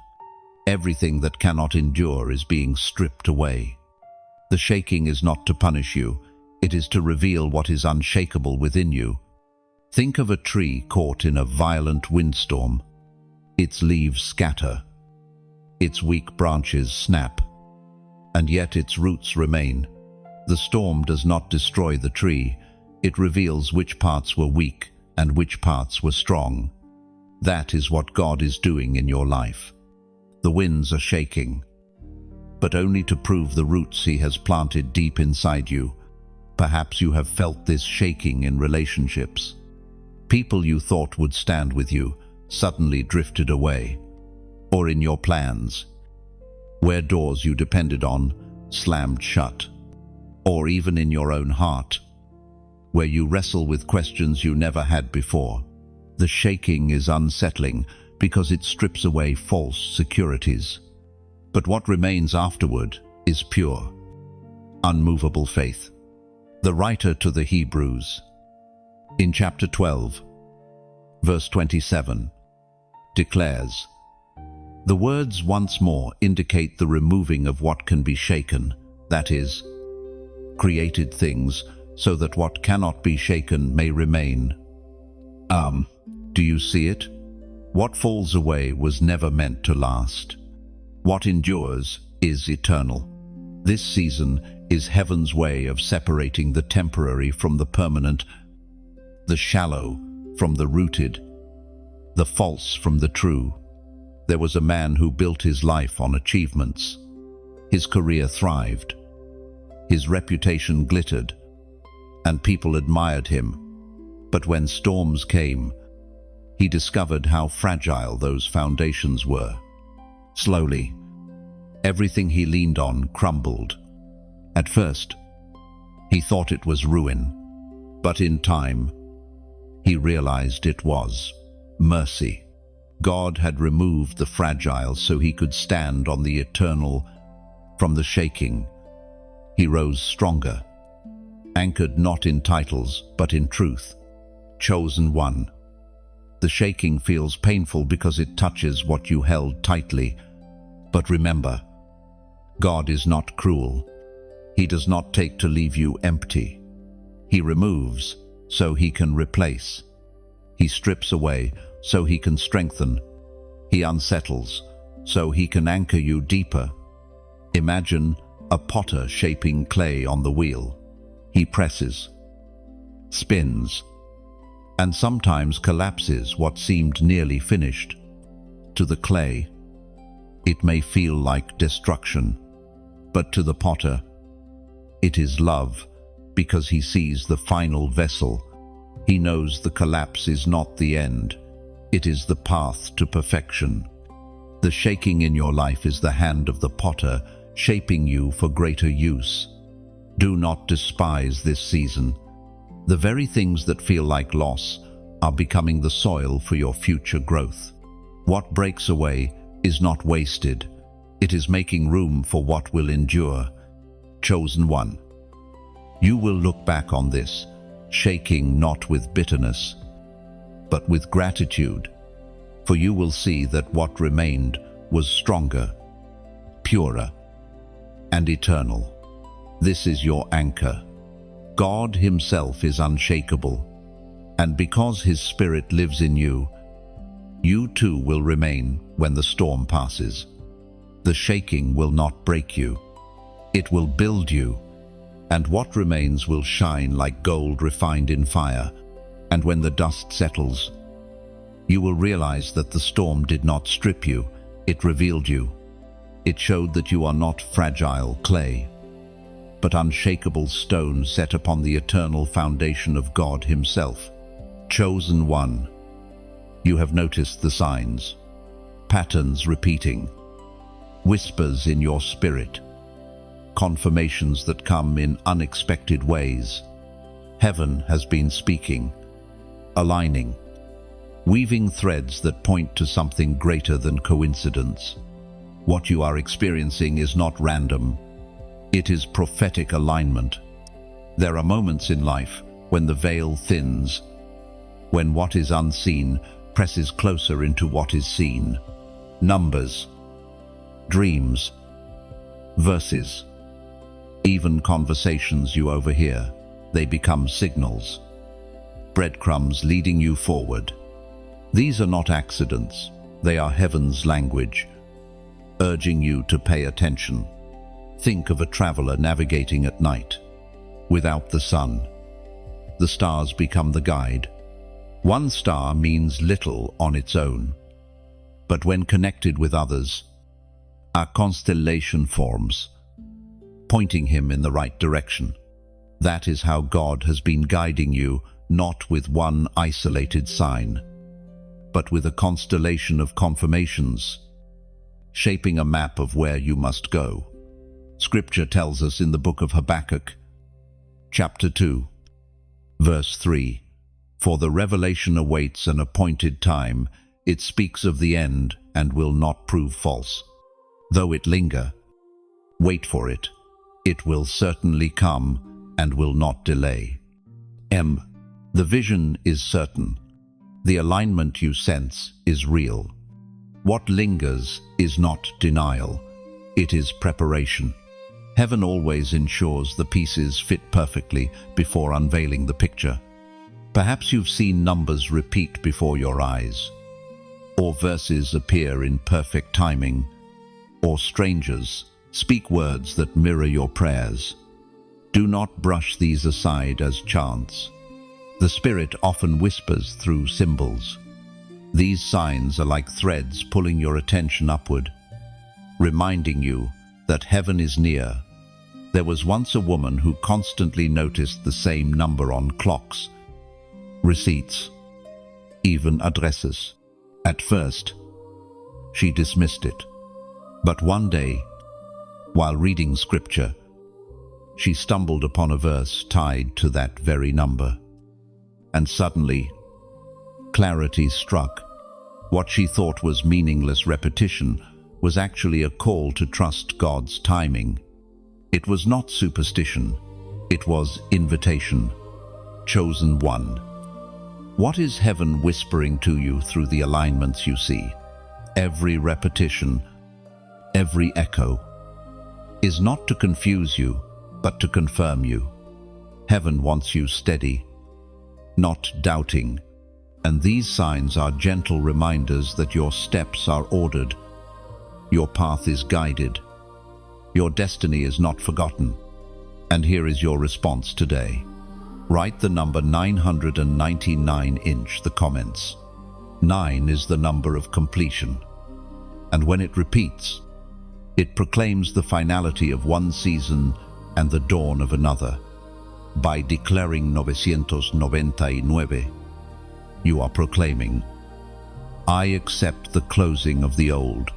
S1: Everything that cannot endure is being stripped away. The shaking is not to punish you. It is to reveal what is unshakable within you. Think of a tree caught in a violent windstorm. Its leaves scatter. Its weak branches snap. And yet its roots remain. The storm does not destroy the tree. It reveals which parts were weak and which parts were strong. That is what God is doing in your life. The winds are shaking, but only to prove the roots He has planted deep inside you. Perhaps you have felt this shaking in relationships. People you thought would stand with you suddenly drifted away. Or in your plans, where doors you depended on slammed shut. Or even in your own heart, where you wrestle with questions you never had before. The shaking is unsettling because it strips away false securities. But what remains afterward is pure, unmovable faith. The writer to the Hebrews, in chapter 12, verse 27, declares, "The words once more indicate the removing of what can be shaken, that is, created things, so that what cannot be shaken may remain." Do you see it? What falls away was never meant to last. What endures is eternal. This season is heaven's way of separating the temporary from the permanent, the shallow from the rooted, the false from the true. There was a man who built his life on achievements. His career thrived. His reputation glittered, and people admired him. But when storms came, he discovered how fragile those foundations were. Slowly, everything he leaned on crumbled. At first, he thought it was ruin, but in time, he realized it was mercy. God had removed the fragile so he could stand on the eternal. From the shaking, he rose stronger, anchored not in titles but in truth. Chosen one. The shaking feels painful because it touches what you held tightly. But remember, God is not cruel. He does not take to leave you empty. He removes so He can replace. He strips away so He can strengthen. He unsettles so He can anchor you deeper. Imagine a potter shaping clay on the wheel. He presses, spins, and sometimes collapses what seemed nearly finished. To the clay, it may feel like destruction, but to the potter, it is love, because he sees the final vessel. He knows the collapse is not the end, it is the path to perfection. The shaking in your life is the hand of the potter, shaping you for greater use. Do not despise this season. The very things that feel like loss are becoming the soil for your future growth. What breaks away is not wasted. It is making room for what will endure. Chosen one. You will look back on this, shaking not with bitterness, but with gratitude, for you will see that what remained was stronger, purer, and eternal. This is your anchor. God Himself is unshakable, and because His Spirit lives in you, you too will remain when the storm passes. The shaking will not break you. It will build you, and what remains will shine like gold refined in fire. And when the dust settles, you will realize that the storm did not strip you, it revealed you. It showed that you are not fragile clay, but unshakable stone set upon the eternal foundation of God Himself. Chosen one. You have noticed the signs, patterns repeating, whispers in your spirit, confirmations that come in unexpected ways. Heaven has been speaking, aligning, weaving threads that point to something greater than coincidence. What you are experiencing is not random. It is prophetic alignment. There are moments in life when the veil thins, when what is unseen presses closer into what is seen. Numbers, dreams, verses, even conversations you overhear, they become signals, breadcrumbs leading you forward. These are not accidents, they are heaven's language, urging you to pay attention. Think of a traveler navigating at night. Without the sun, the stars become the guide. One star means little on its own, but when connected with others, a constellation forms, pointing him in the right direction. That is how God has been guiding you, not with one isolated sign, but with a constellation of confirmations, shaping a map of where you must go. Scripture tells us in the book of Habakkuk, chapter 2, verse 3, "For the revelation awaits an appointed time, it speaks of the end and will not prove false. Though it linger, wait for it. It will certainly come and will not delay." The vision is certain. The alignment you sense is real. What lingers is not denial. It is preparation. Heaven always ensures the pieces fit perfectly before unveiling the picture. Perhaps you've seen numbers repeat before your eyes, or verses appear in perfect timing, or strangers speak words that mirror your prayers. Do not brush these aside as chance. The Spirit often whispers through symbols. These signs are like threads pulling your attention upward, reminding you that heaven is near. There was once a woman who constantly noticed the same number on clocks, receipts, even addresses. At first, she dismissed it. But one day, while reading scripture, she stumbled upon a verse tied to that very number. And suddenly, clarity struck. What she thought was meaningless repetition was actually a call to trust God's timing. It was not superstition, it was invitation. Chosen one. What is heaven whispering to you through the alignments you see? Every repetition, every echo, is not to confuse you, but to confirm you. Heaven wants you steady, not doubting, and these signs are gentle reminders that your steps are ordered, your path is guided, your destiny is not forgotten. And here is your response today. Write the number 999 in the comments. 9 is the number of completion, and when it repeats, it proclaims the finality of one season and the dawn of another. By declaring 999, you are proclaiming, "I accept the closing of the old,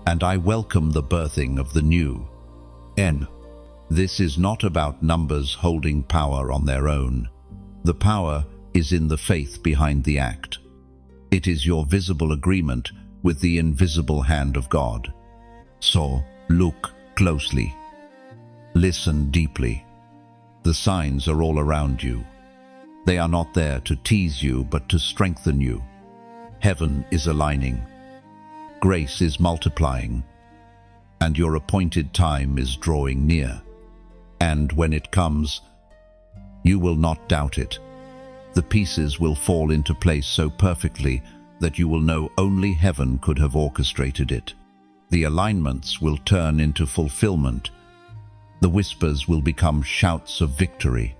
S1: and I welcome the birthing of the new." This is not about numbers holding power on their own. The power is in the faith behind the act. It is your visible agreement with the invisible hand of God. So, look closely. Listen deeply. The signs are all around you. They are not there to tease you, but to strengthen you. Heaven is aligning. Grace is multiplying. And your appointed time is drawing near. And when it comes, you will not doubt it. The pieces will fall into place so perfectly that you will know only heaven could have orchestrated it. The alignments will turn into fulfillment. The whispers will become shouts of victory.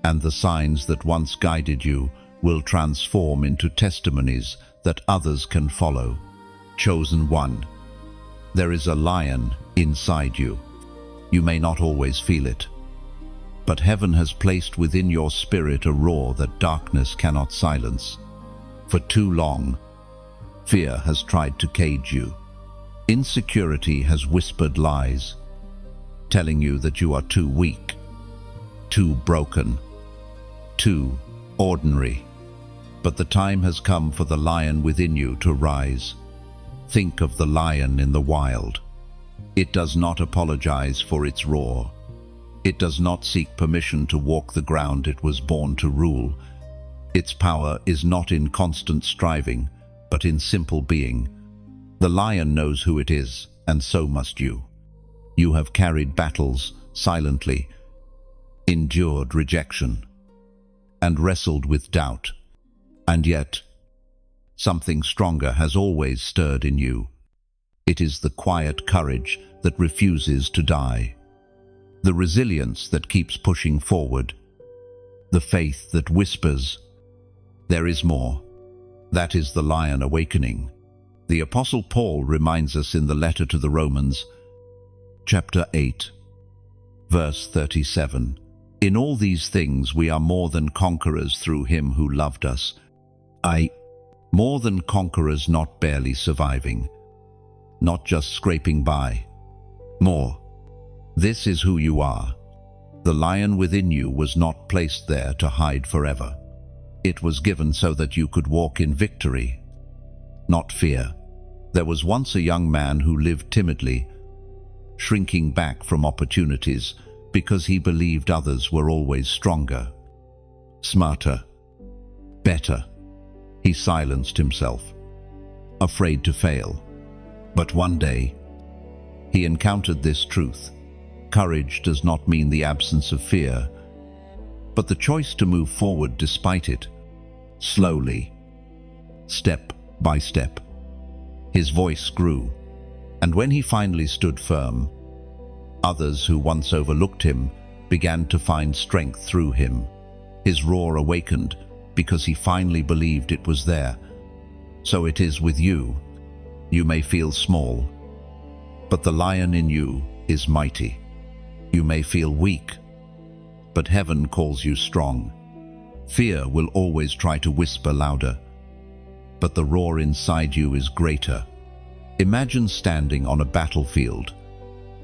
S1: And the signs that once guided you will transform into testimonies that others can follow. Chosen one, there is a lion inside you. You may not always feel it, but heaven has placed within your spirit a roar that darkness cannot silence. For too long, fear has tried to cage you. Insecurity has whispered lies, telling you that you are too weak, too broken, too ordinary. But the time has come for the lion within you to rise. Think of the lion in the wild. It does not apologize for its roar. It does not seek permission to walk the ground it was born to rule. Its power is not in constant striving, but in simple being. The lion knows who it is, and so must you. You have carried battles silently, endured rejection, and wrestled with doubt. And yet, something stronger has always stirred in you. It is the quiet courage that refuses to die, the resilience that keeps pushing forward, the faith that whispers, "There is more." That is the lion awakening. The Apostle Paul reminds us in the letter to the Romans, chapter 8, verse 37, "In all these things we are more than conquerors through him who loved us." More than conquerors, not barely surviving, not just scraping by. More. This is who you are. The lion within you was not placed there to hide forever. It was given so that you could walk in victory, not fear. There was once a young man who lived timidly, shrinking back from opportunities because he believed others were always stronger, smarter, better. He silenced himself, afraid to fail. But one day, he encountered this truth. Courage does not mean the absence of fear, but the choice to move forward despite it, slowly, step by step. His voice grew, and when he finally stood firm, others who once overlooked him began to find strength through him. His roar awakened because he finally believed it was there. So it is with you. You may feel small, but the lion in you is mighty. You may feel weak, but heaven calls you strong. Fear will always try to whisper louder, but the roar inside you is greater. Imagine standing on a battlefield.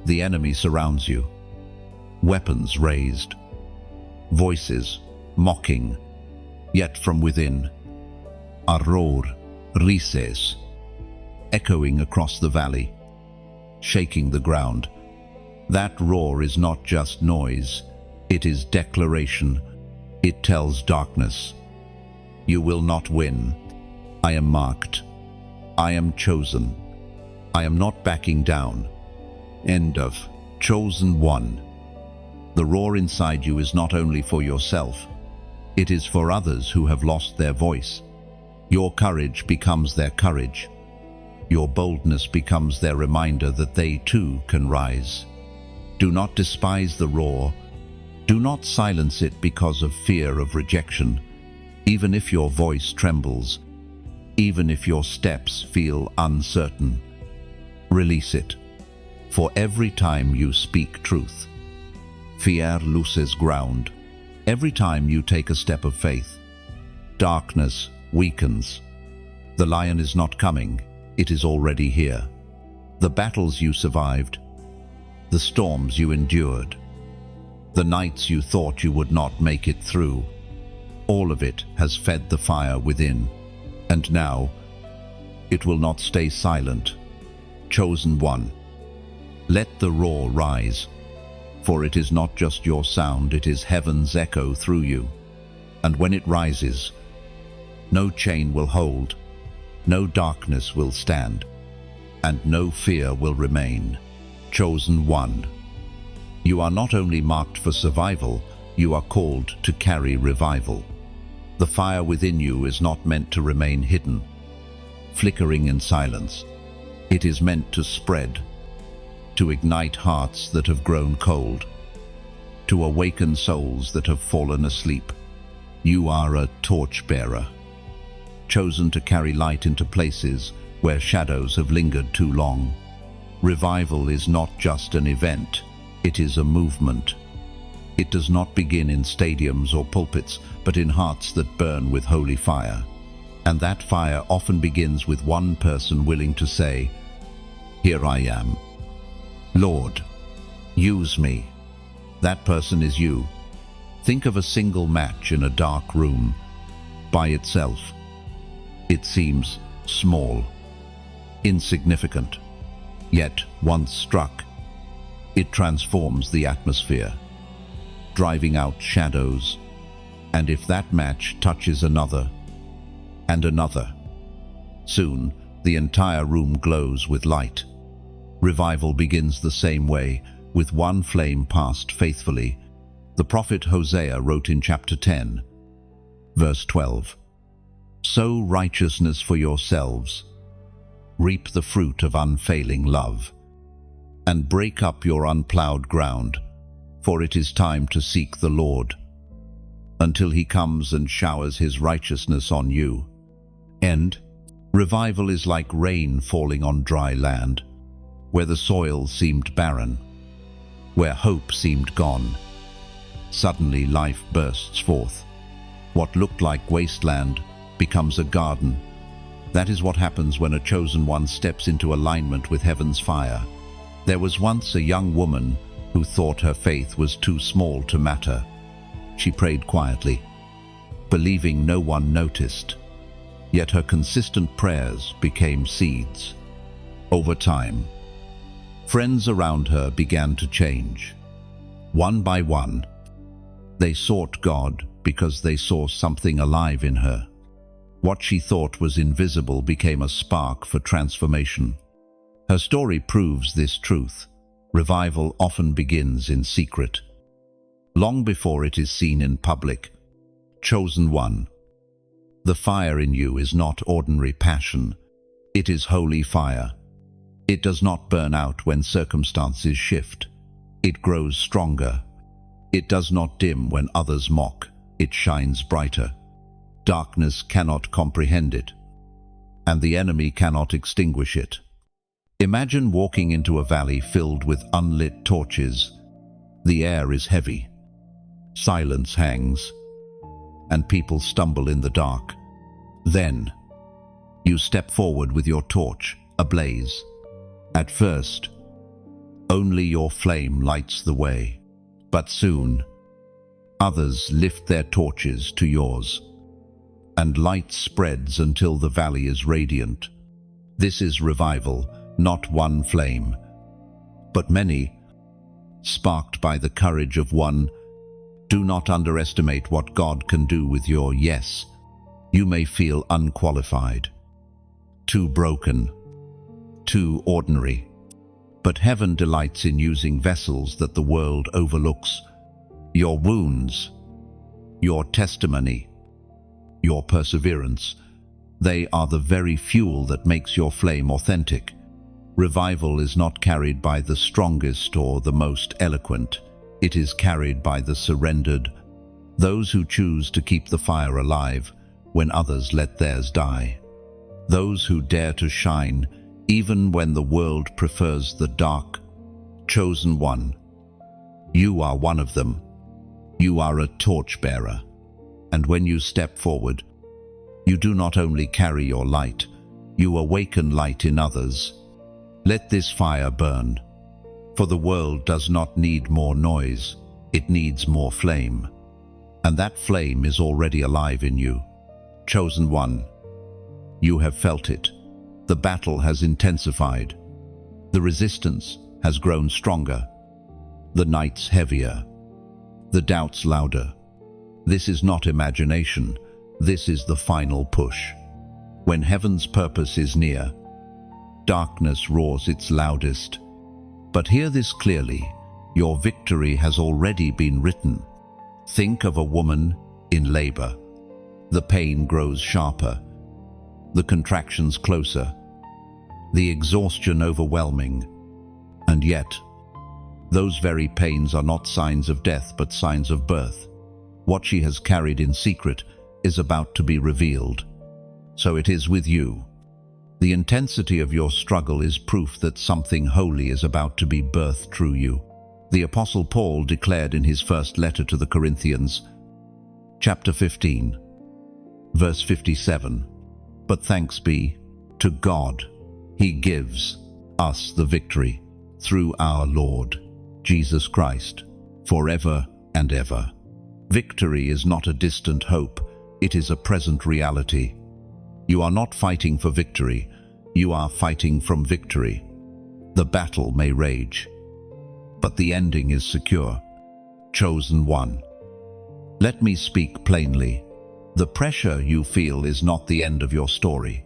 S1: The enemy surrounds you, weapons raised, voices mocking, yet from within, a roar rises, echoing across the valley, shaking the ground. That roar is not just noise, it is declaration. It tells darkness, "You will not win. I am marked. I am chosen. I am not backing down." End of Chosen One. The roar inside you is not only for yourself, it is for others who have lost their voice. Your courage becomes their courage. Your boldness becomes their reminder that they too can rise. Do not despise the roar. Do not silence it because of fear of rejection. Even if your voice trembles, even if your steps feel uncertain, release it. For every time you speak truth, fear loses ground. Every time you take a step of faith, darkness weakens. The lion is not coming, it is already here. The battles you survived, the storms you endured, the nights you thought you would not make it through. All of it has fed the fire within, and now it will not stay silent. Chosen one, let the roar rise, for it is not just your sound, it is heaven's echo through you. And when it rises, no chain will hold, no darkness will stand, and no fear will remain. Chosen one, you are not only marked for survival, you are called to carry revival. The fire within you is not meant to remain hidden, flickering in silence. It is meant to spread, to ignite hearts that have grown cold, to awaken souls that have fallen asleep. You are a torchbearer, chosen to carry light into places where shadows have lingered too long. Revival is not just an event, it is a movement. It does not begin in stadiums or pulpits, but in hearts that burn with holy fire. And that fire often begins with one person willing to say, "Here I am. Lord, use me." That person is you. Think of a single match in a dark room. By itself, it seems small, insignificant. Yet, once struck, it transforms the atmosphere, driving out shadows. And if that match touches another, and another, soon the entire room glows with light. Revival begins the same way, with one flame passed faithfully. The prophet Hosea wrote in chapter 10, verse 12, "Sow righteousness for yourselves, reap the fruit of unfailing love, and break up your unplowed ground, for it is time to seek the Lord, until he comes and showers his righteousness on you." And revival is like rain falling on dry land, where the soil seemed barren, where hope seemed gone. Suddenly life bursts forth. What looked like wasteland becomes a garden. That is what happens when a chosen one steps into alignment with heaven's fire. There was once a young woman who thought her faith was too small to matter. She prayed quietly, believing no one noticed. Yet her consistent prayers became seeds. Over time, friends around her began to change. One by one, they sought God because they saw something alive in her. What she thought was invisible became a spark for transformation. Her story proves this truth. Revival often begins in secret, long before it is seen in public. Chosen one, the fire in you is not ordinary passion. It is holy fire. It does not burn out when circumstances shift. It grows stronger. It does not dim when others mock. It shines brighter. Darkness cannot comprehend it, and the enemy cannot extinguish it. Imagine walking into a valley filled with unlit torches. The air is heavy. Silence hangs, and people stumble in the dark. Then, you step forward with your torch ablaze. At first, only your flame lights the way, but soon, others lift their torches to yours, and light spreads until the valley is radiant. This is revival, not one flame, but many, sparked by the courage of one. Do not underestimate what God can do with your yes. You may feel unqualified, too broken, too ordinary, but heaven delights in using vessels that the world overlooks. Your wounds, your testimony, your perseverance, they are the very fuel that makes your flame authentic. Revival is not carried by the strongest or the most eloquent. It is carried by the surrendered, those who choose to keep the fire alive when others let theirs die. Those who dare to shine even when the world prefers the dark. Chosen one, you are one of them. You are a torchbearer, and when you step forward, you do not only carry your light, you awaken light in others. Let this fire burn. For the world does not need more noise, it needs more flame. And that flame is already alive in you. Chosen one, you have felt it. The battle has intensified. The resistance has grown stronger. The nights heavier. The doubts louder. This is not imagination. This is the final push. When heaven's purpose is near, darkness roars its loudest. But hear this clearly. Your victory has already been written. Think of a woman in labor. The pain grows sharper. The contractions closer. The exhaustion overwhelming. And yet, those very pains are not signs of death but signs of birth. What she has carried in secret is about to be revealed. So it is with you. The intensity of your struggle is proof that something holy is about to be birthed through you. The Apostle Paul declared in his first letter to the Corinthians, chapter 15, verse 57, "But thanks be to God, He gives us the victory through our Lord Jesus Christ, forever and ever." Victory is not a distant hope, it is a present reality. You are not fighting for victory, you are fighting from victory. The battle may rage, but the ending is secure. Chosen one. Let me speak plainly. The pressure you feel is not the end of your story.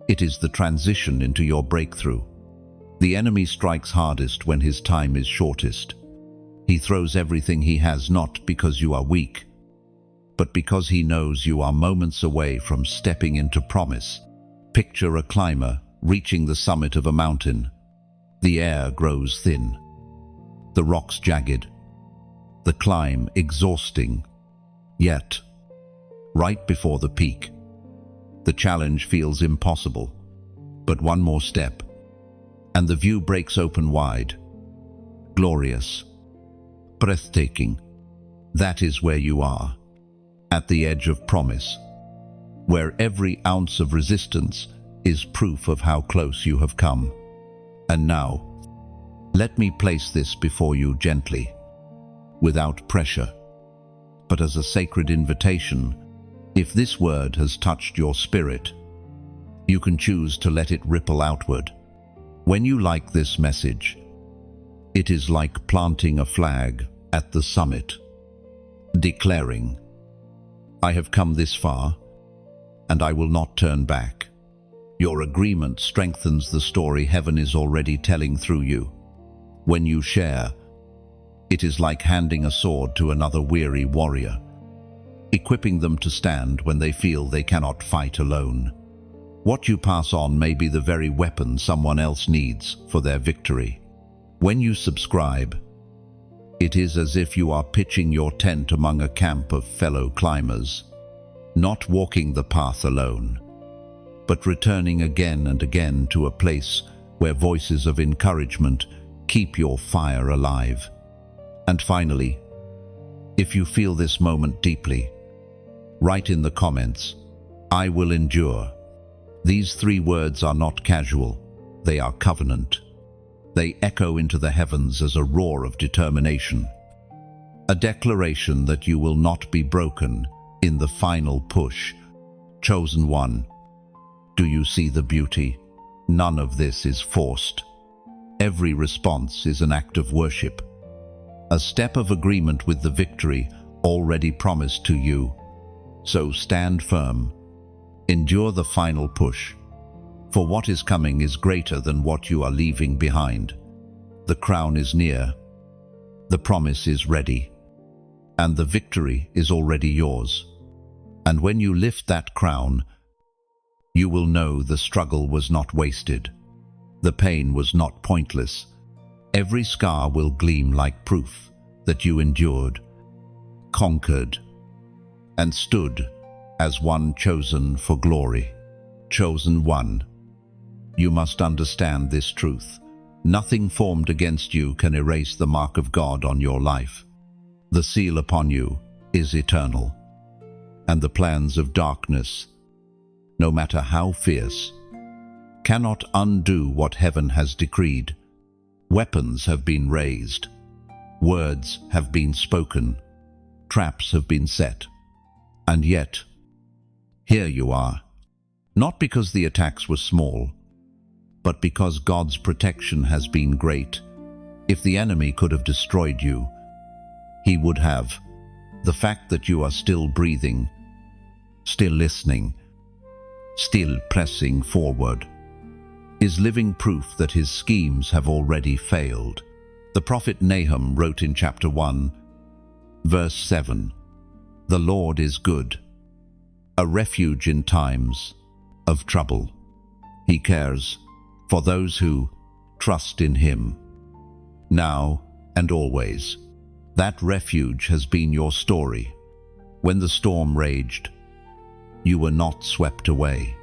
S1: It is the transition into your breakthrough. The enemy strikes hardest when his time is shortest. He throws everything he has not because you are weak, but because he knows you are moments away from stepping into promise. Picture a climber reaching the summit of a mountain. The air grows thin, the rocks jagged, the climb exhausting. Yet, right before the peak, the challenge feels impossible. But one more step, and the view breaks open wide. Glorious, breathtaking. That is where you are, at the edge of promise, where every ounce of resistance is proof of how close you have come. And now, let me place this before you gently, without pressure, but as a sacred invitation. If this word has touched your spirit, you can choose to let it ripple outward. When you like this message, it is like planting a flag at the summit, declaring, "I have come this far, and I will not turn back." Your agreement strengthens the story heaven is already telling through you. When you share, it is like handing a sword to another weary warrior, equipping them to stand when they feel they cannot fight alone. What you pass on may be the very weapon someone else needs for their victory. When you subscribe, it is as if you are pitching your tent among a camp of fellow climbers, not walking the path alone, but returning again and again to a place where voices of encouragement keep your fire alive. And finally, if you feel this moment deeply, write in the comments, "I will endure." These 3 words are not casual, they are covenant. They echo into the heavens as a roar of determination, a declaration that you will not be broken in the final push. Chosen one, do you see the beauty? None of this is forced. Every response is an act of worship, a step of agreement with the victory already promised to you. So stand firm, endure the final push, for what is coming is greater than what you are leaving behind. The crown is near, the promise is ready, and the victory is already yours. And when you lift that crown, you will know the struggle was not wasted. The pain was not pointless. Every scar will gleam like proof that you endured, conquered, and stood as one chosen for glory. Chosen one, you must understand this truth. Nothing formed against you can erase the mark of God on your life. The seal upon you is eternal, and the plans of darkness, no matter how fierce, cannot undo what heaven has decreed. Weapons have been raised. Words have been spoken. Traps have been set. And yet, here you are. Not because the attacks were small, but because God's protection has been great. If the enemy could have destroyed you, he would have. The fact that you are still breathing, still listening, still pressing forward, is living proof that his schemes have already failed. The prophet Nahum wrote in chapter 1, verse 7, "The Lord is good, a refuge in times of trouble. He cares for those who trust in him, now and always." That refuge has been your story. When the storm raged, you were not swept away.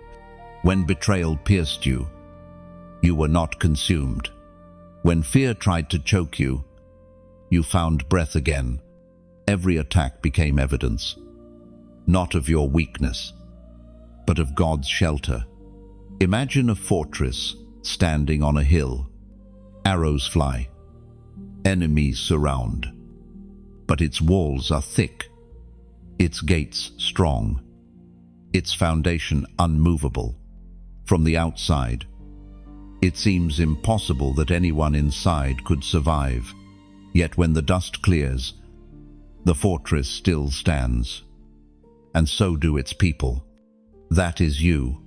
S1: When betrayal pierced you, you were not consumed. When fear tried to choke you, you found breath again. Every attack became evidence, not of your weakness, but of God's shelter. Imagine a fortress standing on a hill. Arrows fly. Enemies surround. But its walls are thick, its gates strong, its foundation unmovable. From the outside, it seems impossible that anyone inside could survive. Yet when the dust clears, the fortress still stands. And so do its people. That is you,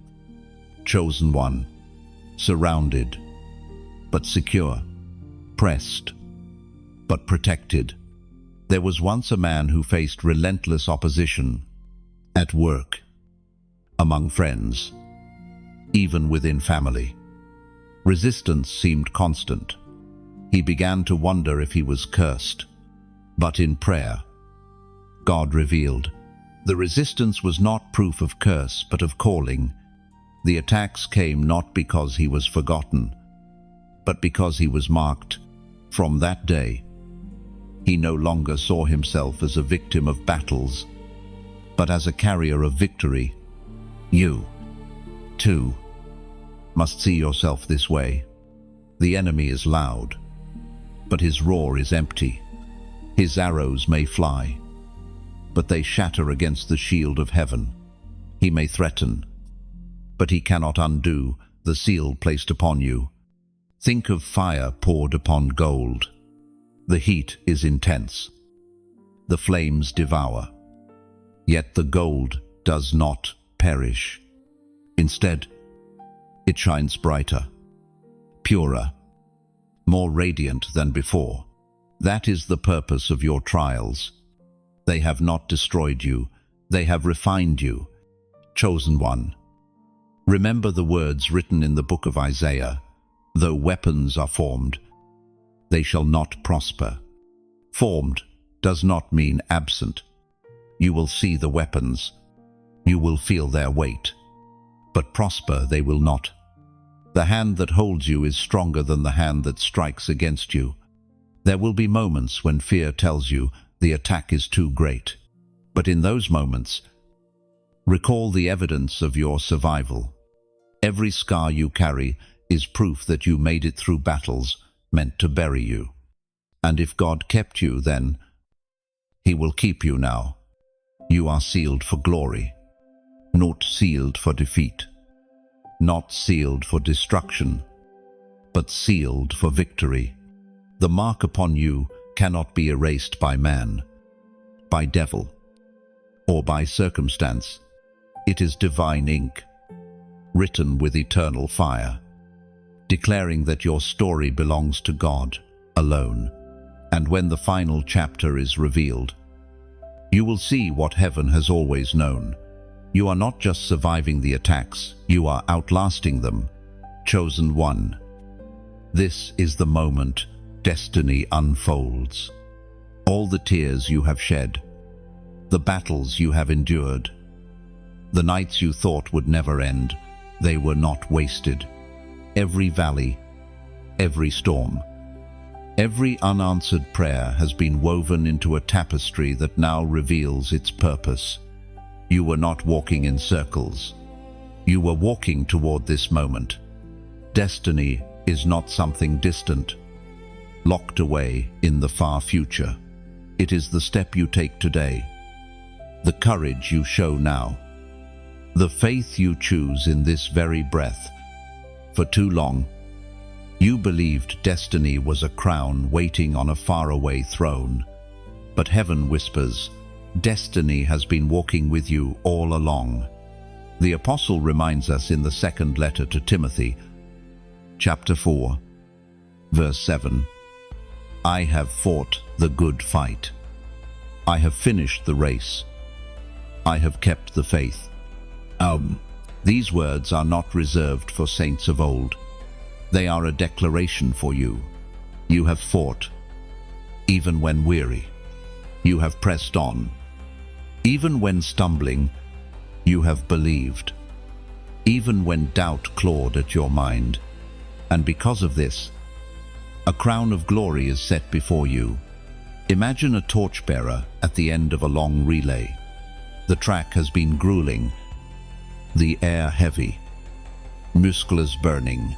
S1: chosen one, surrounded, but secure, pressed, but protected. There was once a man who faced relentless opposition at work, among friends, even within family. Resistance seemed constant. He began to wonder if he was cursed. But in prayer, God revealed the resistance was not proof of curse, but of calling. The attacks came not because he was forgotten, but because he was marked. From that day, he no longer saw himself as a victim of battles, but as a carrier of victory. You, too, must see yourself this way. The enemy is loud, but his roar is empty. His arrows may fly, but they shatter against the shield of heaven. He may threaten, but he cannot undo the seal placed upon you. Think of fire poured upon gold. The heat is intense. The flames devour. Yet the gold does not perish. Instead, it shines brighter, purer, more radiant than before. That is the purpose of your trials. They have not destroyed you. They have refined you, chosen one. Remember the words written in the book of Isaiah, "Though weapons are formed, they shall not prosper." Formed does not mean absent. You will see the weapons. You will feel their weight. But prosper they will not. The hand that holds you is stronger than the hand that strikes against you. There will be moments when fear tells you the attack is too great. But in those moments, recall the evidence of your survival. Every scar you carry is proof that you made it through battles meant to bury you. And if God kept you then, he will keep you now. You are sealed for glory, not sealed for defeat, not sealed for destruction, but sealed for victory. The mark upon you cannot be erased by man, by devil, or by circumstance. It is divine ink, written with eternal fire, declaring that your story belongs to God alone. And when the final chapter is revealed, you will see what heaven has always known. You are not just surviving the attacks, you are outlasting them. Chosen one. This is the moment destiny unfolds. All the tears you have shed, the battles you have endured, the nights you thought would never end, they were not wasted. Every valley, every storm, every unanswered prayer has been woven into a tapestry that now reveals its purpose. You were not walking in circles. You were walking toward this moment. Destiny is not something distant. locked away in the far future. It is the step you take today, the courage you show now, the faith you choose in this very breath. For too long, you believed destiny was a crown waiting on a faraway throne. But heaven whispers, destiny has been walking with you all along. The apostle reminds us in the second letter to Timothy, chapter 4, verse 7, I have fought the good fight. I have finished the race. I have kept the faith. These words are not reserved for saints of old. They are a declaration for you. You have fought, even when weary. You have pressed on. Even when stumbling, you have believed. Even when doubt clawed at your mind. And because of this, a crown of glory is set before you. Imagine a torchbearer at the end of a long relay. The track has been grueling, the air heavy, musculars burning.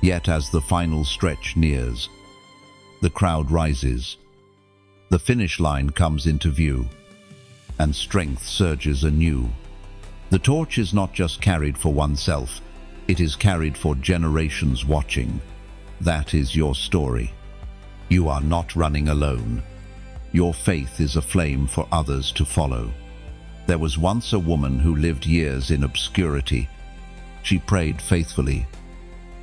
S1: Yet as the final stretch nears, the crowd rises. The finish line comes into view, and strength surges anew. The torch is not just carried for oneself, it is carried for generations watching. That is your story. You are not running alone. Your faith is a flame for others to follow. There was once a woman who lived years in obscurity. She prayed faithfully,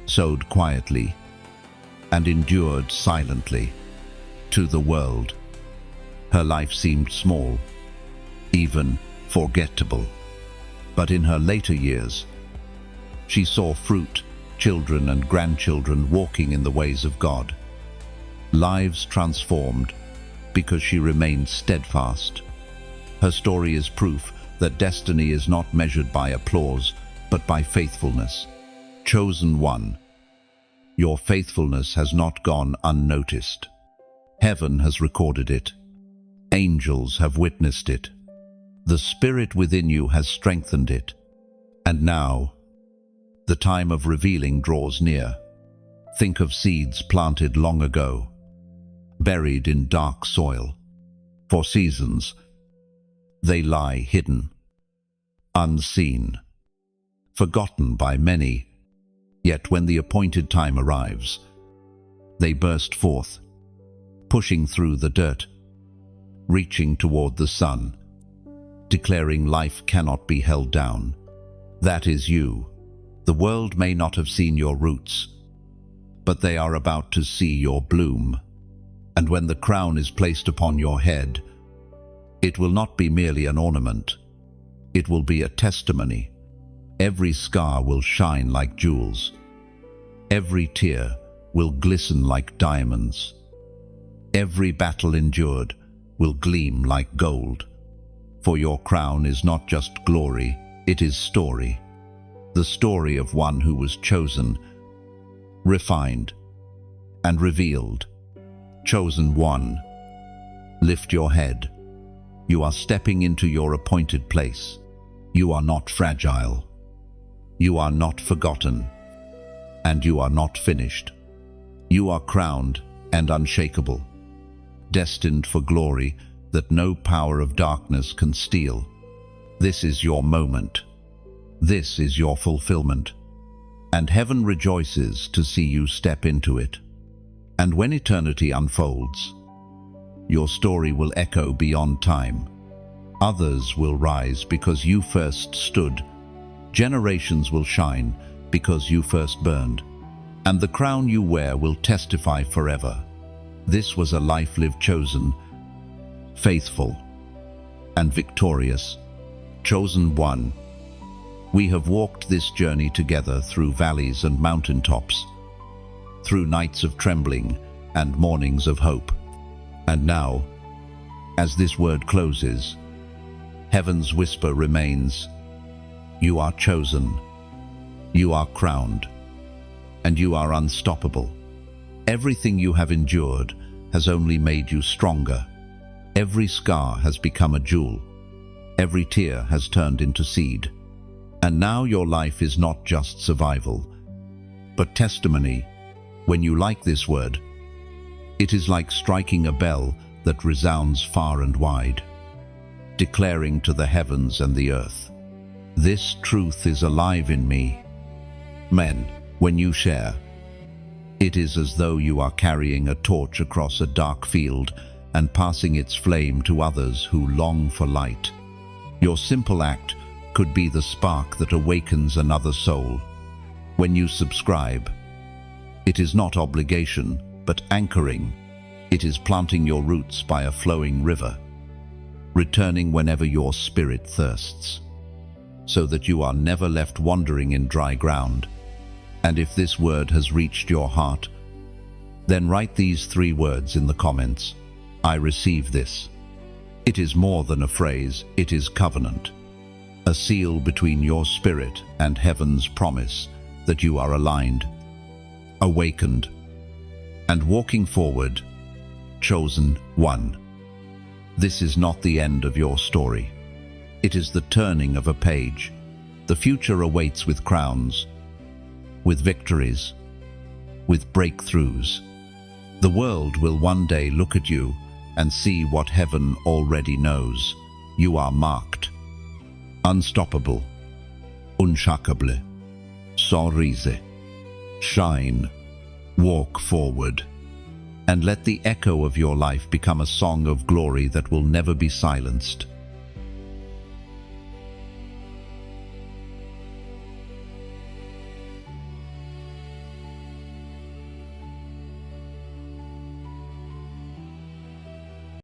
S1: sowed quietly, and endured silently. To the world, her life seemed small, even forgettable. But in her later years, she saw fruit, children and grandchildren walking in the ways of God. Lives transformed because she remained steadfast. Her story is proof that destiny is not measured by applause, but by faithfulness. Chosen one, your faithfulness has not gone unnoticed. Heaven has recorded it. Angels have witnessed it. The Spirit within you has strengthened it. And now, the time of revealing draws near. Think of seeds planted long ago, buried in dark soil. For seasons, they lie hidden, unseen, forgotten by many. Yet when the appointed time arrives, they burst forth, pushing through the dirt, reaching toward the sun, declaring life cannot be held down. That is you. The world may not have seen your roots, but they are about to see your bloom. And when the crown is placed upon your head, it will not be merely an ornament. It will be a testimony. Every scar will shine like jewels. Every tear will glisten like diamonds. Every battle endured will gleam like gold. For your crown is not just glory, it is story. The story of one who was chosen, refined, and revealed. Chosen one, lift your head. You are stepping into your appointed place. You are not fragile. You are not forgotten. And you are not finished. You are crowned and unshakable, destined for glory that no power of darkness can steal. This is your moment. This is your fulfillment. And heaven rejoices to see you step into it. And when eternity unfolds, your story will echo beyond time. Others will rise because you first stood. Generations will shine because you first burned. And the crown you wear will testify forever. This was a life lived chosen, faithful, and victorious. Chosen one. We have walked this journey together through valleys and mountaintops, through nights of trembling and mornings of hope. And now, as this word closes, heaven's whisper remains. You are chosen, you are crowned, and you are unstoppable. Everything you have endured has only made you stronger. Every scar has become a jewel. Every tear has turned into seed. And now your life is not just survival, but testimony. When you like this word, It is like striking a bell that resounds far and wide, declaring to the heavens and the earth, "This truth is alive in me." Men, when you share, it is as though you are carrying a torch across a dark field and passing its flame to others who long for light. Your simple act could be the spark that awakens another soul. When you subscribe, it is not obligation, but anchoring. It is planting your roots by a flowing river, returning whenever your spirit thirsts, so that you are never left wandering in dry ground. And if this word has reached your heart, then write these 3 words in the comments: "I receive this." It is more than a phrase, it is covenant, a seal between your spirit and heaven's promise that you are aligned, awakened, and walking forward, chosen one. This is not the end of your story. It is the turning of a page. The future awaits with crowns, with victories, with breakthroughs. The world will one day look at you and see what heaven already knows. You are marked, unstoppable, unshakable. Sorrise, shine, walk forward, and let the echo of your life become a song of glory that will never be silenced.